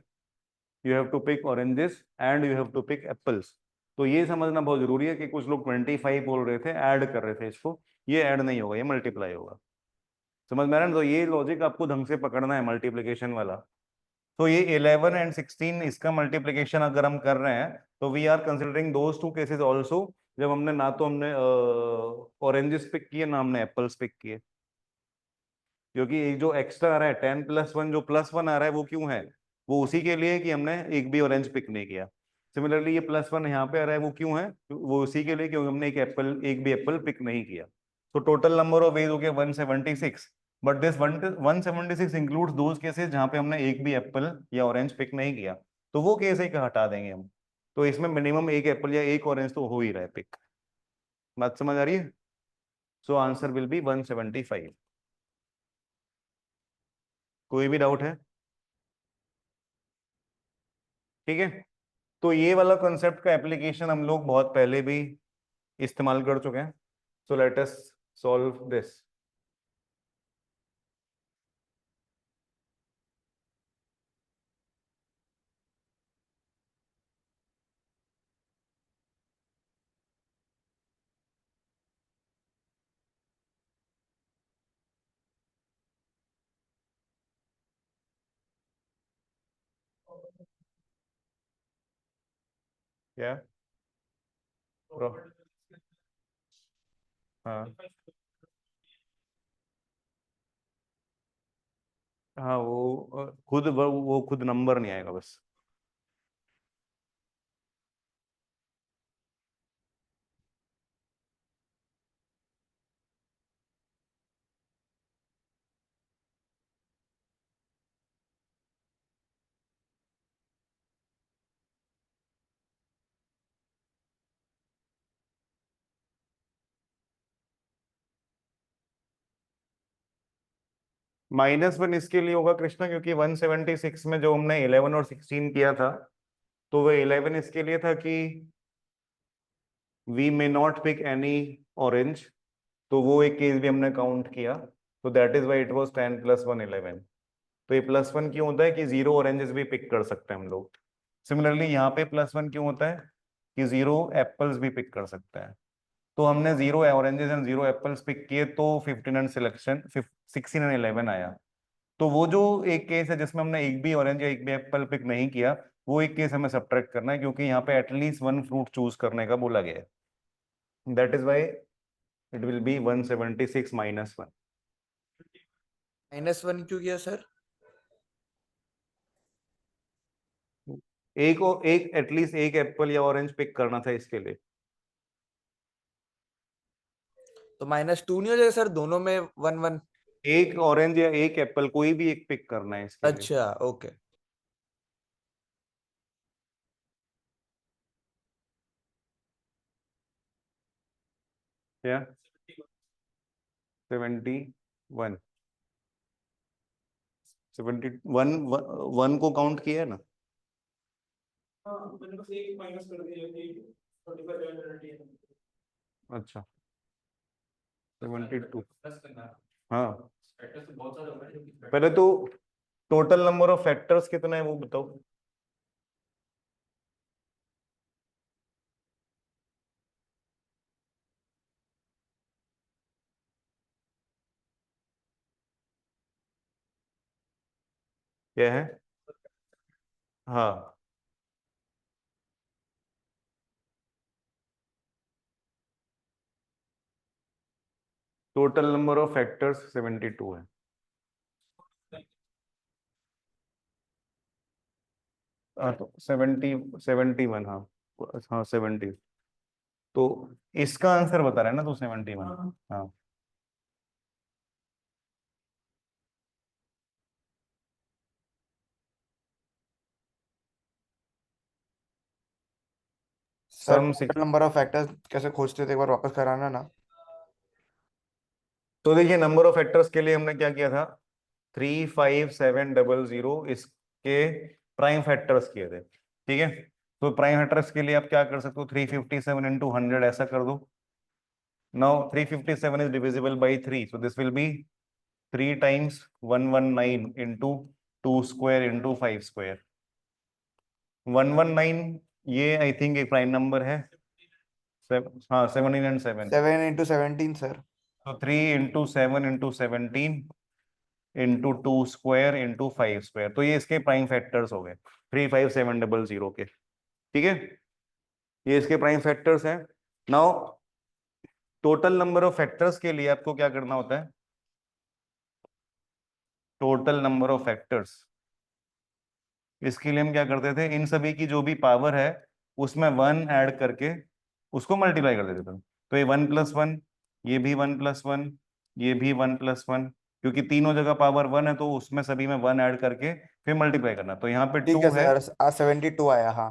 You have to pick oranges and you have to pick apples. तो ये समझना बहुत जरूरी है कि कुछ लोग 25 बोल रहे थे, ऐड कर रहे थे इसको, ये ऐड नहीं होगा, ये मल्टीप्लाई होगा। समझ में आ रहा है ना? तो ये लॉजिक आपको ढंग से पकड़ना है मल्टीप्लीकेशन वाला। तो ये 11 एंड 16 इसका मल्टीप्लीकेशन अगर हम कर रहे हैं तो we are considering those two cases also, जब हमने ना तो हमने ऑरेंजेस पिक किए ना हमने एप्पल्स पिक किए। क्योंकि एक जो एक्स्ट्रा आ रहा है 10+1, जो +1 आ रहा है वो क्यों है? वो उसी के लिए कि हमने एक भी ऑरेंज पिक नहीं किया। सिमिलरली ये +1 यहाँ पे आ रहा है, वो क्यों है? वो उसी के लिए क्योंकि हमने एक भी एप्पल पिक नहीं किया। तो टोटल नंबर ऑफ वेज हो गया 176, but this 176 includes those cases जहाँ पे हमने एक भी एप्पल या ऑरेंज पिक नहीं किया, तो वो केस एक हटा देंगे हम। तो इसमें मिनिमम एक एप्पल या एक ऑरेंज तो हो ही रहा है पिक। बात समझ आ रही है? So answer will be 175। कोई भी डाउट है? ठीक है, तो ये वाला कॉन्सेप्ट का एप्लीकेशन हम लोग बहुत पहले भी इस्तेमाल कर चुके हैं। So let us solve this. क्या? प्रो- हाँ, हाँ, वो वो खुद नंबर नहीं आएगा बस। -1 इसके लिए होगा कृष्णा, क्योंकि 176 में जो हमने 11 और 16 किया था, तो वो 11 इसके लिए था कि we may not pick any orange, तो वो एक केस भी हमने काउंट किया। तो that is why it was 10+1 11। तो ये +1 क्यों होता है कि 0 ऑरेंजेस भी पिक कर सकते हैं हम लोग। सिमिलरली यहाँ पे +1 क्यों होता है कि 0 एप्पल्स भी पिक कर सकते हैं। तो हमने 0 ऑरेंजेस एंड 0 एप्पल्स पिक किए तो 15 एंड सिलेक्शन 16 एंड 11 आया। तो वो जो एक केस है जिसमें हमने एक भी ऑरेंज या एक भी एप्पल पिक नहीं किया, वो एक केस हमें सब्ट्रैक्ट करना है, क्योंकि यहाँ पे एटलीस्ट वन फ्रूट चूज करने का बोला गया है। That is why it will B 176 -1।
-1 क्यों किया सर?
एक एटलीस्ट एक एप्पल या ऑरेंज पिक करना था इसके लिए।
तो -2 नहीं हो जाएगा सर, दोनों में 1-1?
एक ऑरेंज या एक एप्पल कोई भी एक पिक करना है इसके लिए।
अच्छा ओके।
क्या 71 71 वन को काउंट किया है ना?
हाँ मैंने बस एक माइनस कर दिया कि 45
अच्छा 72।
प्लस करना है।
हाँ
फैक्टर्स तो बहुत सारे हो गए जो
पहले तो टोटल नंबर ऑफ फैक्टर्स कितना है वो बताओ। क्या है? हाँ टोटल नंबर ऑफ फैक्टर्स 72 है। हाँ तो 71 हाँ। हाँ 70। तो इसका आंसर बता रहा है ना तो 71। हाँ
sir
sum
total number of factors कैसे खोजते थे, एक बार वापस कराना ना।
तो देखिए नंबर ऑफ फैक्टर्स के लिए हमने क्या किया था, 35700 इसके प्राइम फैक्टर्स किए थे। ठीक है, तो प्राइम फैक्टर्स के लिए आप क्या कर सकते हो, 357 इंटू 100 ऐसा कर दो। Now 357 is divisible by 3, so this will be 3 times 119 into 2 square into 5 square. 119 ये आई थिंक एक प्राइम नंबर है। हाँ 17 एंड 7।
7 × 17 सर।
तो 3 into 7 into 17 into 2 square into 5 square, तो ये इसके प्राइम फैक्टर्स हो गए 35700 के। ठीक है, ये इसके प्राइम फैक्टर्स हैं। Now total number of factors के लिए आपको क्या करना होता है, टोटल नंबर ऑफ फैक्टर्स, इसके लिए हम क्या करते थे, इन सभी की जो भी पावर है उसमें 1 ऐड करके उसको मल्टीप्लाई कर देते थे। तो ये 1+1, ये भी 1+1, ये भी 1+1, क्योंकि तीनों जगह पावर 1 है तो उसमें सभी में 1 ऐड करके फिर मल्टीप्लाई करना। तो यहाँ पे
ठीक
2
है
है
सर, आज 72 आया हाँ।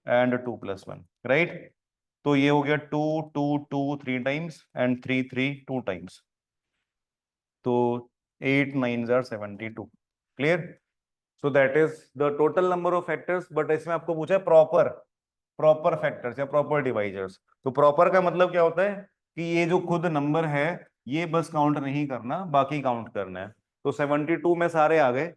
And 2+1, right. तो ये हो गया 2 2 2 3 टाइम्स एंड 3 3 2 टाइम्स, तो 8 9 are 72। Clear? So that is the total number of factors. But इसमें आपको पूछा है प्रॉपर प्रॉपर फैक्टर्स या प्रॉपर डिवाइजर्स। तो प्रॉपर का मतलब क्या होता है कि ये जो खुद नंबर है ये बस काउंट नहीं करना, बाकी काउंट करना है। तो 72 में सारे आ गए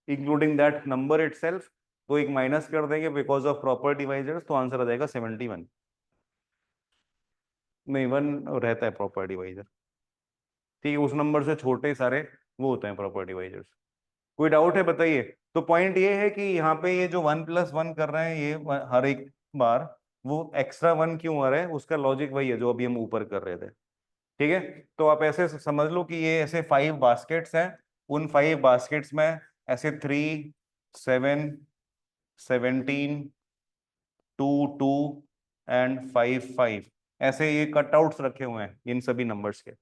इंक्लूडिंग दैट नंबर इटसेल्फ, तो एक माइनस कर देंगे बिकॉज ऑफ प्रॉपर डिवाइजर्स, तो आंसर आ जाएगा 71। नहीं 1 रहता है प्रॉपर डिवाइजर। ठीक है, उस नंबर से छोटे सारे वो होते हैं प्रॉपर डिवाइजर्स। कोई डाउट है बताइए। तो पॉइंट ये है कि यहाँ पे ये जो 1+1 कर रहे हैं ये हर एक बार वो एक्स्ट्रा 1 क्यों आ रहा है, उसका लॉजिक वही है जो अभी हम ऊपर कर रहे थे। ठीक है, तो आप ऐसे समझ लो कि ये ऐसे 5 बास्केट्स हैं, उन 5 बास्केट्स में ऐसे 3 7 17 2 2 एंड 5 5 ऐसे ये कटआउट्स रखे हुए हैं इन सभी नंबर्स के।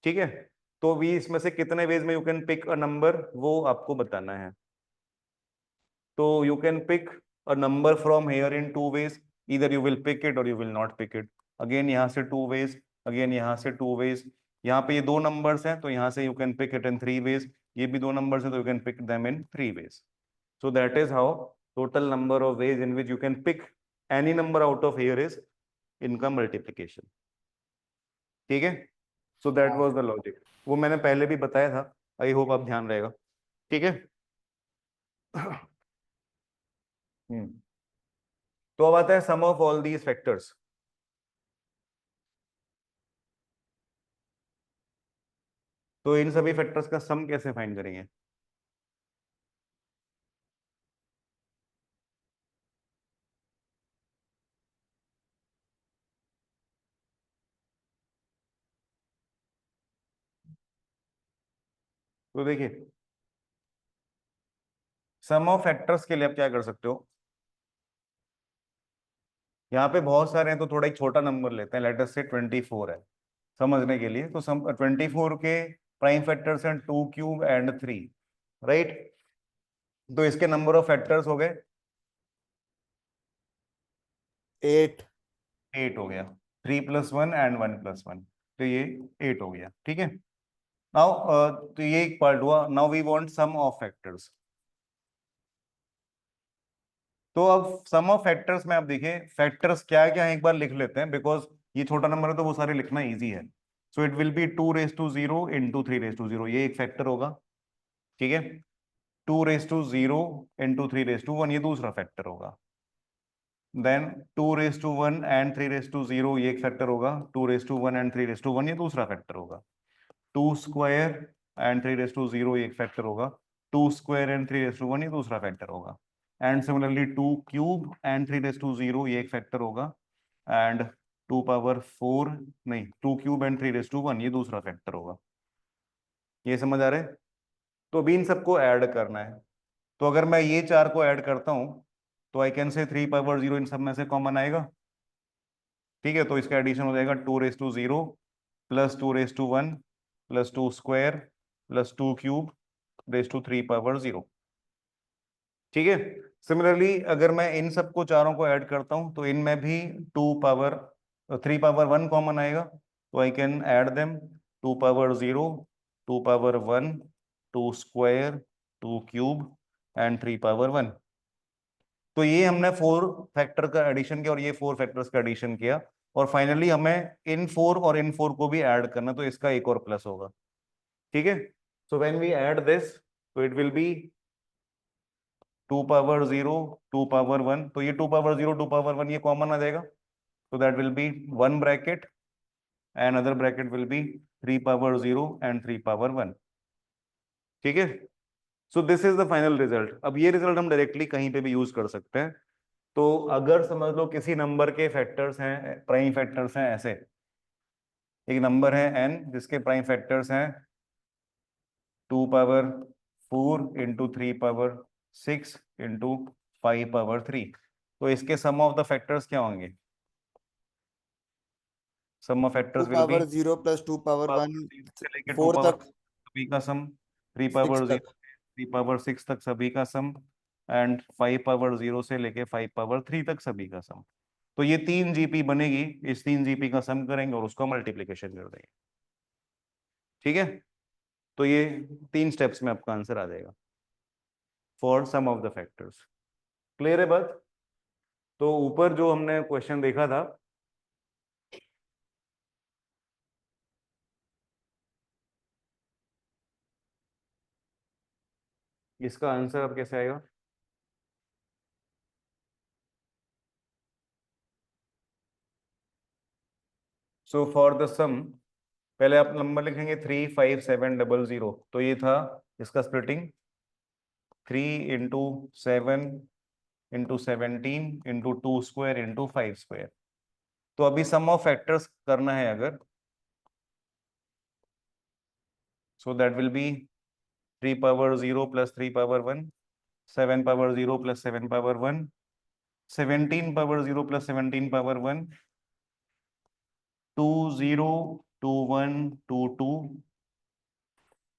ठीक है, तो भी इसमें से कितने वेज में you can pick a number वो आपको बताना है। तो you can pick a number from here in 2 ways, इधर यू विल पिक इट और you will not pick it. Again यहाँ से 2 वेज, अगेन यहाँ से 2 वेज। यहाँ पे ये 2 नंबर्स हैं तो यहाँ से you can pick it in 3 ways, ये भी 2 नंबर्स हैं तो you can pick them in 3 ways. So that is how total number of ways in which you can pick any number out of here is इनका multiplication. ठीक है, so that was the logic, वो मैंने पहले भी बताया था, I hope आप ध्यान रहेगा। ठीक है। तो अब आता है सम ऑफ ऑल दीज फैक्टर्स। तो इन सभी फैक्टर्स का सम कैसे फाइंड करेंगे? तो देखिए सम ऑफ फैक्टर्स के लिए आप क्या कर सकते हो, यहाँ पे बहुत सारे हैं तो थोड़ा एक छोटा नंबर लेते हैं, लेट अस से 24 है समझने के लिए। तो सम 24 के प्राइम फैक्टर्स हैं 2 क्यूब एंड 3, राइट? तो इसके नंबर ऑफ फैक्टर्स हो गए
8।
8 हो गया, 3 + 1 एंड 1 + 1, तो ये 8 हो गया, ठीक है। नाउ तो ये एक पार्ट हुआ। Now we want sum of factors. तो अब सम ऑफ फैक्टर्स में आप देखिए फैक्टर्स क्या क्या है एक बार लिख लेते हैं, बिकॉज ये छोटा नंबर है तो वो सारे लिखना इजी है। सो इट विल बी 2⁻0 × 3⁻0, ये एक फैक्टर होगा, ठीक है। 2⁻0 × 3⁻1 ये दूसरा फैक्टर होगा। देन 2⁻1 एंड 3⁻0 ये एक फैक्टर होगा। 2⁻1 एंड 3⁻1 ये दूसरा फैक्टर होगा। 2 स्क्वायर एंड 3⁻0 ये एक फैक्टर होगा। 2 स्क्वायर एंड 3⁻1 ये दूसरा फैक्टर होगा। एंड सिमिलरली 2 क्यूब एंड 3⁻0 ये एक फैक्टर होगा। एंड 2⁻4 नहीं, 2 क्यूब एंड 3⁻1 ये दूसरा फैक्टर होगा। ये समझ आ रहा है? तो अभी इन सबको ऐड करना है। तो अगर मैं ये चार को ऐड करता हूं तो आई कैन से 3⁻0 इन सब में से कॉमन आएगा, ठीक है। तो इसका एडिशन हो जाएगा 2⁻0 + 2⁻1 + 2 स्क्वायर + 2 क्यूब ⁻3⁻0, ठीक है। सिमिलरली अगर मैं इन सबको चारों को ऐड करता हूं तो इनमें भी 3⁻1 कॉमन आएगा, तो I can add them 2⁻0 2⁻1 2 square 2 cube and 3⁻1। तो ये हमने 4 फैक्टर का एडिशन किया और ये 4 फैक्टर्स का एडिशन किया, और फाइनली हमें इन 4 और इन 4 को भी ऐड करना, तो इसका एक और प्लस होगा, ठीक है। So when we add this तो इट विल बी 2⁻0 2⁻1, तो ये 2⁻0 2⁻1 ये कॉमन आ जाएगा, so that will be one bracket and other bracket will be 3⁻0 and 3⁻1, ठीक है। So this is the final result. अब ये रिजल्ट हम डायरेक्टली कहीं पे भी यूज कर सकते हैं। तो अगर समझ लो किसी नंबर के फैक्टर्स हैं, प्राइम फैक्टर्स हैं, ऐसे एक नंबर है n जिसके प्राइम फैक्टर्स हैं 2⁻4 × 3⁻6 × 5⁻3, तो इसके सम ऑफ द फैक्टर्स क्या होंगे? सम ऑफ फैक्टर्स विल बी
2⁻0 + 2⁻1
से लेके
4 तक,
2⁻, सभी का सम
6
3⁻0
तक।
3⁻6 तक सभी का सम, एंड 5⁻0 से लेके 5⁻3 तक सभी का सम। तो ये 3 जीपी बनेगी, इस 3 जीपी का सम करेंगे और उसका मल्टीप्लिकेशन कर देंगे, ठीक है। तो ये 3 स्टेप्स में आपका आंसर आ जाएगा for sum of the factors. Clear है बात? तो ऊपर जो हमने क्वेश्चन देखा था, इसका आंसर अब कैसे आएगा? सो फॉर द सम पहले आप नंबर लिखेंगे 35700, तो ये था इसका स्प्लिटिंग 3 × 7 × 17 × 2 स्क्वायर × 5 स्क्वायर। तो अभी सम ऑफ फैक्टर्स करना है अगर, सो दैट विल बी 3⁻0 + 3⁻1 7⁻0 + 7⁻1 17⁻0 + 17⁻1 202122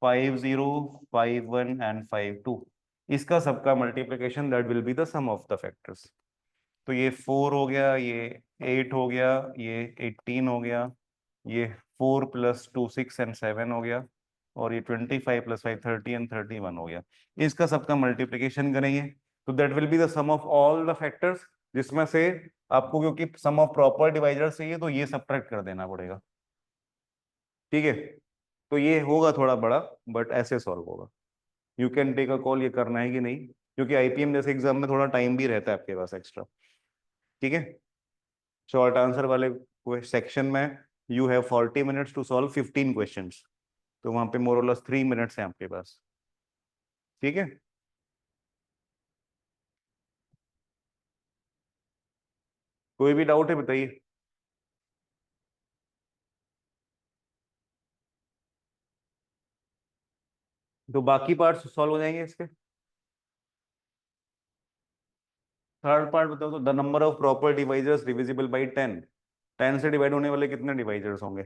5051 एंड 52, इसका सबका multiplication that will be the sum of the factors. तो ये 4 हो गया, ये 8 हो गया, ये 18 हो गया, ये 4 + 2 6 एंड 7 हो गया, और ये 25 + 5 30 एंड 31 हो गया। इसका सबका मल्टीप्लिकेशन करेंगे तो that will be the sum of all the factors, जिसमें से आपको क्योंकि सम ऑफ प्रॉपर डिवाइजर चाहिए तो ये सब्ट्रैक्ट कर देना पड़ेगा, ठीक है। तो ये होगा थोड़ा बड़ा, बट ऐसे सॉल्व होगा। You can take a call ये करना है कि नहीं, क्योंकि आईपीएम जैसे एग्जाम में थोड़ा टाइम भी रहता है आपके पास एक्स्ट्रा, ठीक है। शॉर्ट आंसर वाले सेक्शन में you have 40 minutes to solve 15 questions, तो वहां पे मोर और लेस 3 मिनट्स हैं आपके पास, ठीक है। कोई भी डाउट है बताइए। तो बाकी पार्ट्स सॉल्व हो जाएंगे इसके। थर्ड पार्ट बताओ तो the number of proper divisors divisible by 10। 10 से डिवाइड होने वाले कितने डिवाइजर्स होंगे?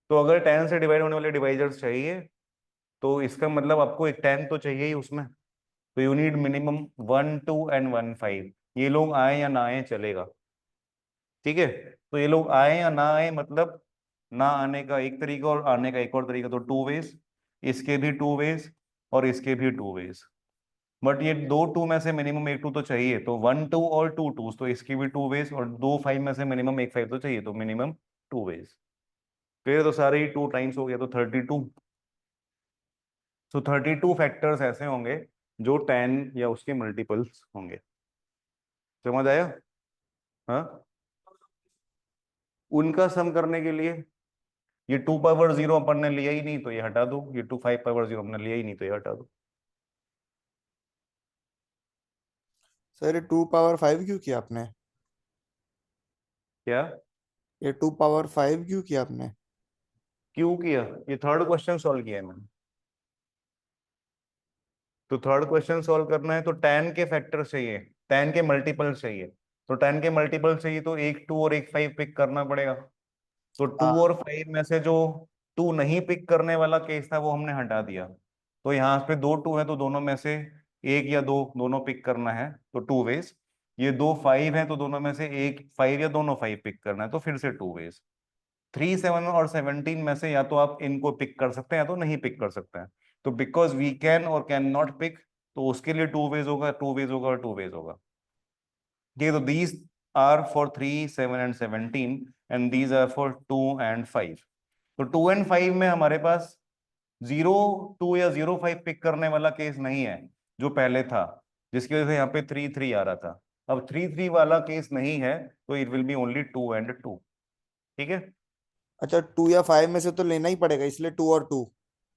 तो अगर 10 से डिवाइड होने वाले डिवाइजर्स चाहिए तो इसका मतलब आपको एक 10 तो चाहिए ही उसमें। तो यू नीड मिनिमम 1 2 एंड 1 5। ये लोग आए या ना आए चलेगा, ठीक है। तो ये लोग आए या ना आए मतलब ना आने का एक तरीका और आने का एक और तरीका, तो 2 वेज। इसके भी 2 वेज और इसके भी 2 वेज। बट ये दो टू में से मिनिमम एक टू तो चाहिए, तो 1 2 और 2 2, तो इसकी भी 2 वेज, और 2 5 में से मिनिमम एक 5 तो चाहिए, तो मिनिमम 2 वेज। फिर तो सारे ही 2 टाइम्स हो गया तो 32। तो 32 फैक्टर्स ऐसे होंगे जो 10 या उसके मल्टीपल्स होंगे। समझ आया? हाँ, उनका सम करने के लिए ये 2 पावर 0 अपन ने लिया ही नहीं तो ये हटा दो, ये 2 5 पावर 0 हमने लिया ही नहीं तो ये हटा दो।
सर ये 2 पावर 5 क्यों किया आपने?
क्या
ये 2 पावर 5 क्यों किया आपने?
क्यों किया? ये थर्ड क्वेश्चन सॉल्व किया है मैंने। तो थर्ड क्वेश्चन सॉल्व करना है तो 10 के फैक्टर चाहिए, 10 के मल्टीपल चाहिए। तो 10 के मल्टीपल चाहिए तो एक 2 और एक 5 पिक करना पड़ेगा। तो 2
हाँ।
और 5 में से जो 2 नहीं पिक करने वाला केस था वो हमने हटा दिया। तो यहाँ पे 2 2 है तो दोनों में से एक या दो दोनों पिक करना है, तो 2 वेज। ये 2 5 है तो दोनों में से एक 5 या दोनों 5 पिक करना है, तो फिर से 2 वेज। 3 7 और 17 में से या तो आप इनको पिक कर सकते हैं या तो नहीं पिक कर सकते हैं। तो बिकॉज वी कैन और कैन नॉट पिक, तो उसके लिए 2 वेज होगा, 2 वेज होगा और 2 वेज होगा। ठीक है, तो these are for 3 7 and 17 and these are for 2 and 5। तो 2 एंड 5 में हमारे पास 0 2 या 0 5 पिक करने वाला केस नहीं है जो पहले था, जिसकी वजह से यहाँ पे 3 3 आ रहा था। अब 3 3 वाला केस नहीं है तो it will B only 2 and 2। ठीक है।
अच्छा 2 या 5 में से तो लेना ही पड़ेगा, इसलिए 2 और 2।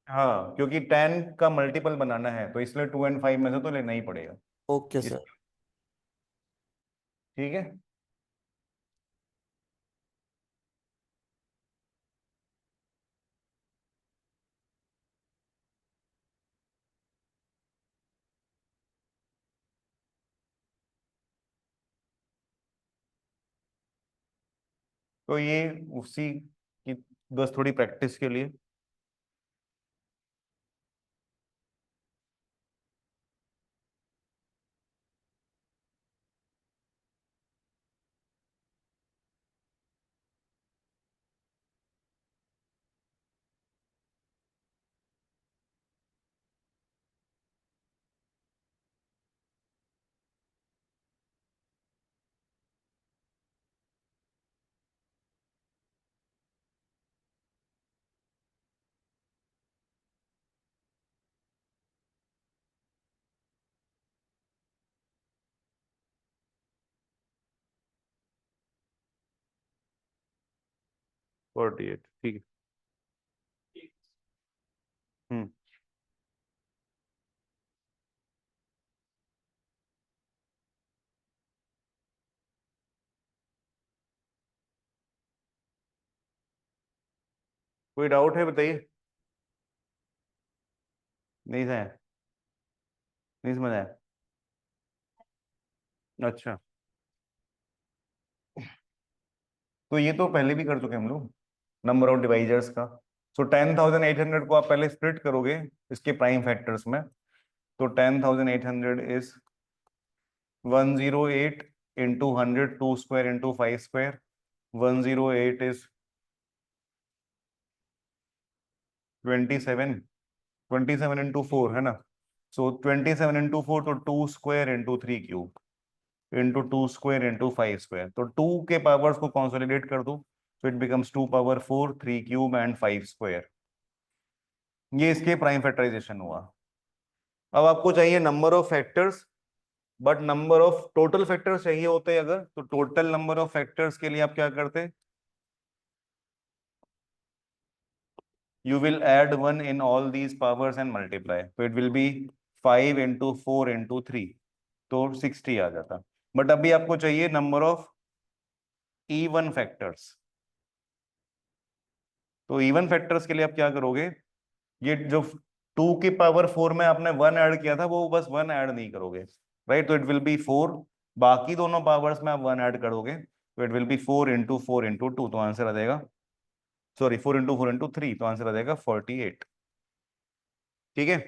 हाँ, क्योंकि 10 का मल्टीपल बनाना है तो इसलिए 2 एंड 5 में से तो लेना ही पड़ेगा।
ओके
इस
सर।
ठीक है। तो ये उसी की बस थोड़ी प्रैक्टिस के लिए। फोर्टी एट, ठीक है। हम्म। कोई डाउट है बताइए। नहीं है? नहीं समझ आया? अच्छा, तो ये तो पहले भी कर चुके हम लोग, नंबर ऑफ डिवाइजर्स का। सो 10,800 को आप पहले स्प्लिट करोगे इसके प्राइम फैक्टर्स में। तो 10,800 is 108 into 100, 2 square into 5 square. 108 is 27, 27 into 4 है ना। सो 27 इंटू 4 तो 2 square into 3 cube into 2 square into 5 square. तो 2 के पावर्स को कंसोलिडेट कर दो, so it becomes 2 power 4 3 cube and 5 square. ये इसके प्राइम फैक्टराइजेशन हुआ। अब आपको चाहिए number of factors but number of total factors चाहिए होते अगर, तो टोटल नंबर ऑफ फैक्टर्स के लिए आप क्या करते, you will add 1 in all these powers and multiply, so it will be 5 into 4 into 3, तो 60 आ जाता। बट अभी आपको चाहिए नंबर ऑफ इवन फैक्टर्स, तो इवन फैक्टर्स के लिए आप क्या करोगे, ये जो 2 की पावर 4 में आपने 1 ऐड किया था, वो बस 1 ऐड नहीं करोगे, राइट, तो इट विल बी 4, बाकी दोनों पावर्स में आप 1 ऐड करोगे, तो it will be 4 into 4 into 2, तो आंसर आ जाएगा, सॉरी 4 इंटू 4 इंटू 3, तो आंसर आ जाएगा 48। ठीक है,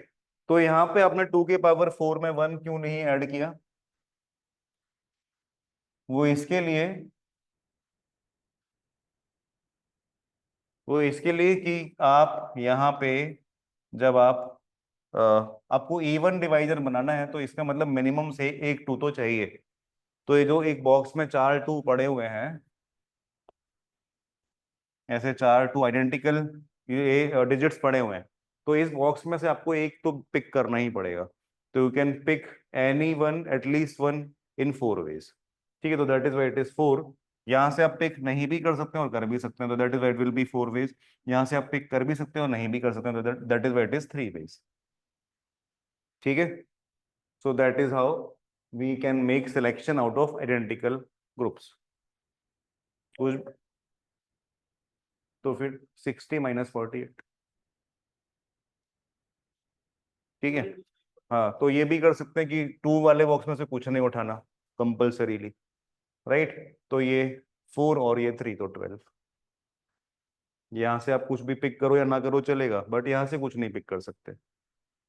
तो यहाँ पे आपने 2 के पावर 4 में 1 क्यों नहीं ऐड किया, वो इसके लिए वो इसके लिए कि आप यहाँ पे जब आप आपको इवन डिवाइजर बनाना है, तो इसका मतलब मिनिमम से एक 2 तो चाहिए। तो ये जो एक बॉक्स में 4 2 पड़े हुए हैं, ऐसे 4 2 आइडेंटिकल ये डिजिट्स पड़े हुए हैं, तो इस बॉक्स में से आपको एक तो पिक करना ही पड़ेगा, तो you can pick any one at least one in 4 ways. ठीक है, तो that is why it is 4। यहाँ से आप पिक नहीं भी कर सकते हैं और कर भी सकते हैं, तो that is why it will be 4 ways. यहाँ से आप पिक कर भी सकते हैं और नहीं भी कर सकते हैं, तो that is why it is 3 ways. ठीक है, so that is how we can make selection out of identical groups. तो फिर 60 माइनस 48। ठीक है, हाँ, तो ये भी कर सकते हैं कि 2 वाले बॉक्स में से कुछ नहीं उठाना कंपल्सरीली, राइट, तो ये 4 और ये 3, तो 12। यहाँ से आप कुछ भी पिक करो या ना करो चलेगा, बट यहाँ से कुछ नहीं पिक कर सकते,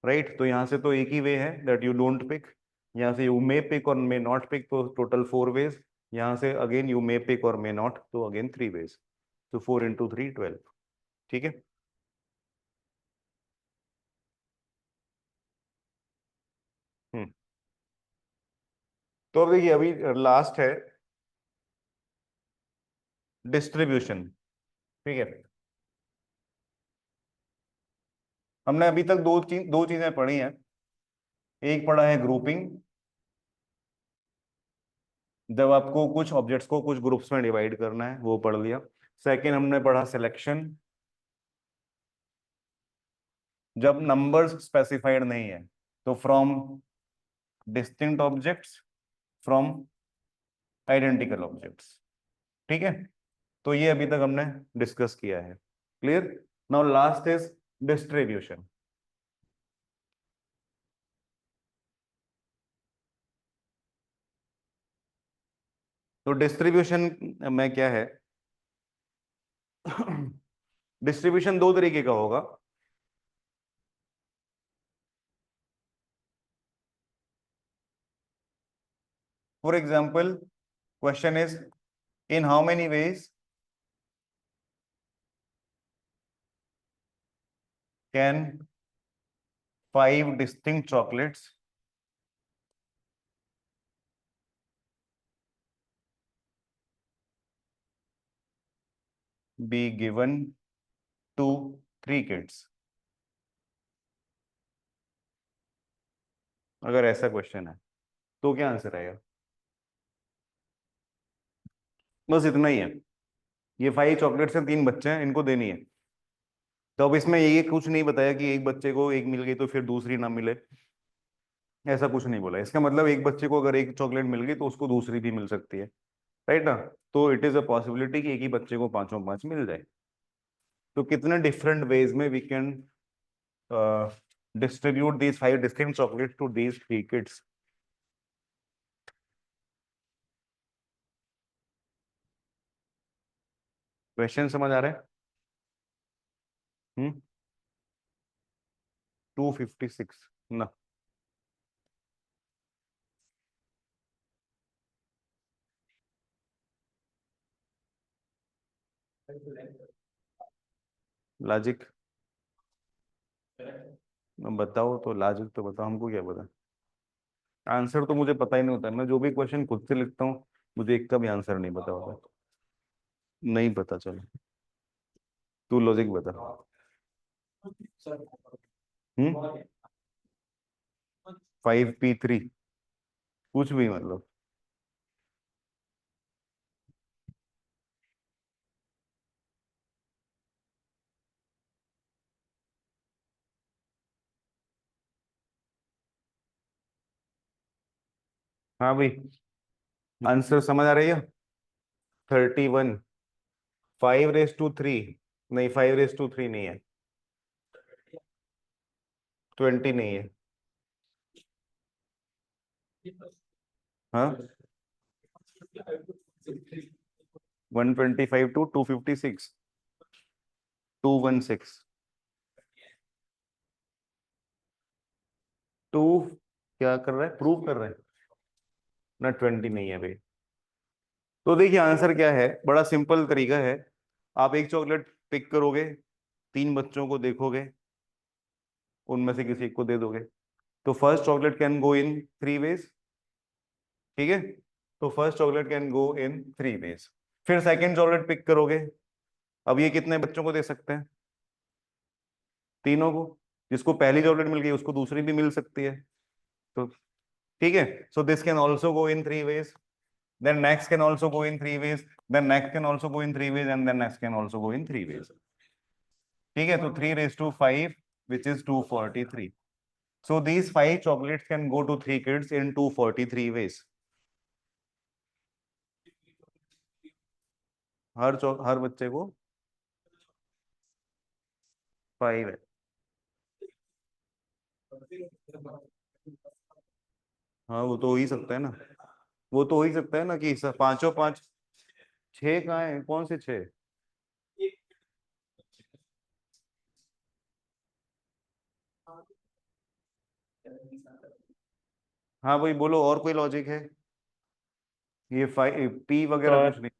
राइट, तो यहाँ से तो एक ही वे है दैट यू डोंट पिक, यहाँ से यू मे पिक और मे नॉट पिक, तो टोटल 4 वेज, यहाँ से अगेन यू मे पिक और मे नॉट, तो अगेन 3 वेज, तो 4 इंटू 3 12। ठीक है, हम्म, तो अब देखिए अभी लास्ट है डिस्ट्रीब्यूशन। ठीक है, हमने अभी तक दो चीजें पढ़ी हैं, एक पढ़ा है ग्रुपिंग, जब आपको कुछ ऑब्जेक्ट्स को कुछ ग्रुप्स में डिवाइड करना है, वो पढ़ लिया। सेकंड हमने पढ़ा सिलेक्शन, जब नंबर्स स्पेसिफाइड नहीं है, तो from distinct objects, from identical objects. ठीक है, तो ये अभी तक हमने डिस्कस किया है, clear. Now last is distribution. तो डिस्ट्रीब्यूशन में क्या है, डिस्ट्रीब्यूशन दो तरीके का होगा। For example, question is in how many ways can 5 distinct chocolates be given to 3 kids? अगर ऐसा क्वेश्चन है तो क्या आंसर आएगा, बस इतना ही है, ये 5 चॉकलेट्स हैं, 3 बच्चे हैं, इनको देनी है। तो अब इसमें ये कुछ नहीं बताया कि एक बच्चे को एक मिल गई तो फिर दूसरी ना मिले, ऐसा कुछ नहीं बोला। इसका मतलब एक बच्चे को अगर एक चॉकलेट मिल गई तो उसको दूसरी भी मिल सकती है, राइट ना, तो इट इज अ पॉसिबिलिटी कि एक ही बच्चे को पांचों पांच मिल जाए। तो कितने डिफरेंट वेज में we can distribute these 5 distinct chocolate to these 3 kids. Question समझ आ रहा है? 256 ना, लॉजिक बताओ, तो लॉजिक तो बताओ, हमको क्या पता, आंसर तो मुझे पता ही नहीं होता, मैं जो भी क्वेश्चन खुद से लिखता हूँ मुझे एक का भी आंसर नहीं पता होता, नहीं पता। चलो तू लॉजिक बता। हम्म 5p3 कुछ भी मतलब। हाँ भाई, आंसर समझ आ रही है? 31। 5/3 नहीं, 5/3 नहीं है, 20 नहीं है। हाँ, 125 to 256, 216। टू क्या कर रहा है, प्रूव कर रहा है ना, 20 नहीं है भाई। तो देखिए आंसर क्या है, बड़ा सिंपल तरीका है। आप एक चॉकलेट पिक करोगे, 3 बच्चों को देखोगे, उनमें से किसी एक को दे दोगे। तो first chocolate can go in 3 ways, ठीक है। तो first chocolate can go in 3 ways. फिर सेकंड चॉकलेट पिक करोगे, अब ये कितने बच्चों को दे सकते हैं? तीनों को। जिसको पहली चॉकलेट मिल गई उसको दूसरी भी मिल सकती है, तो ठीक है। So this can also go in 3 ways, then next can also go in 3 ways, then next can also go in 3 ways, and then next can also go in 3 ways, ठीक है। तो 3 raised to 5, which is 243. So these 5 chocolates can go to 3 kids in 243 ways. हर बच्चे को 5 है। हाँ वो तो हो ही सकता है ना, वो तो हो ही सकता है ना कि पांचों पांच। 6 कहाँ है, कौन से 6? हाँ भाई बोलो, और कोई लॉजिक है? ये 5 पी वगैरह
सर
कुछ नहीं।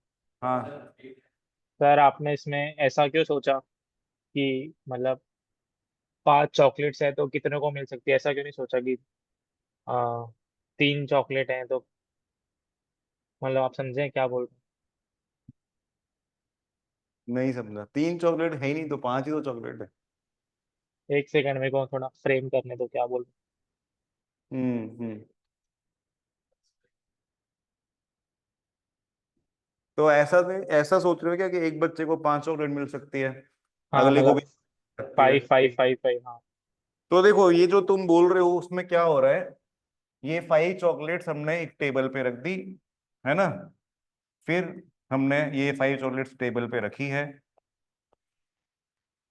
हाँ,
सर आपने इसमें ऐसा क्यों सोचा कि मतलब 5 चॉकलेट्स है तो कितने को मिल सकती है, ऐसा क्यों नहीं सोचा कि 3 चॉकलेट हैं तो मतलब आप समझे क्या बोल रहे
नहीं समझा, 3 चॉकलेट है ही नहीं तो 5 ही तो चॉकलेट है।
हैं? एक सेकंड मेरे को थोड़ा फ्रेम करने दो क्या बोल रहे
हम्म। तो ऐसा सोच रहे हो क्या कि एक बच्चे को 5 चॉकलेट मिल सकती है,
हैं। हाँ
अगले को भी
मतलब
मिल सकती है?
5 5 5 5, हाँ।
तो देखो ये जो तुम बोल रहे हो उसमें क्या हो रहा है, ये 5 चॉकलेट्स हमने एक टेबल पे रख दी, है ना। फिर हमने ये 5 चॉकलेट्स टेबल पे रखी है,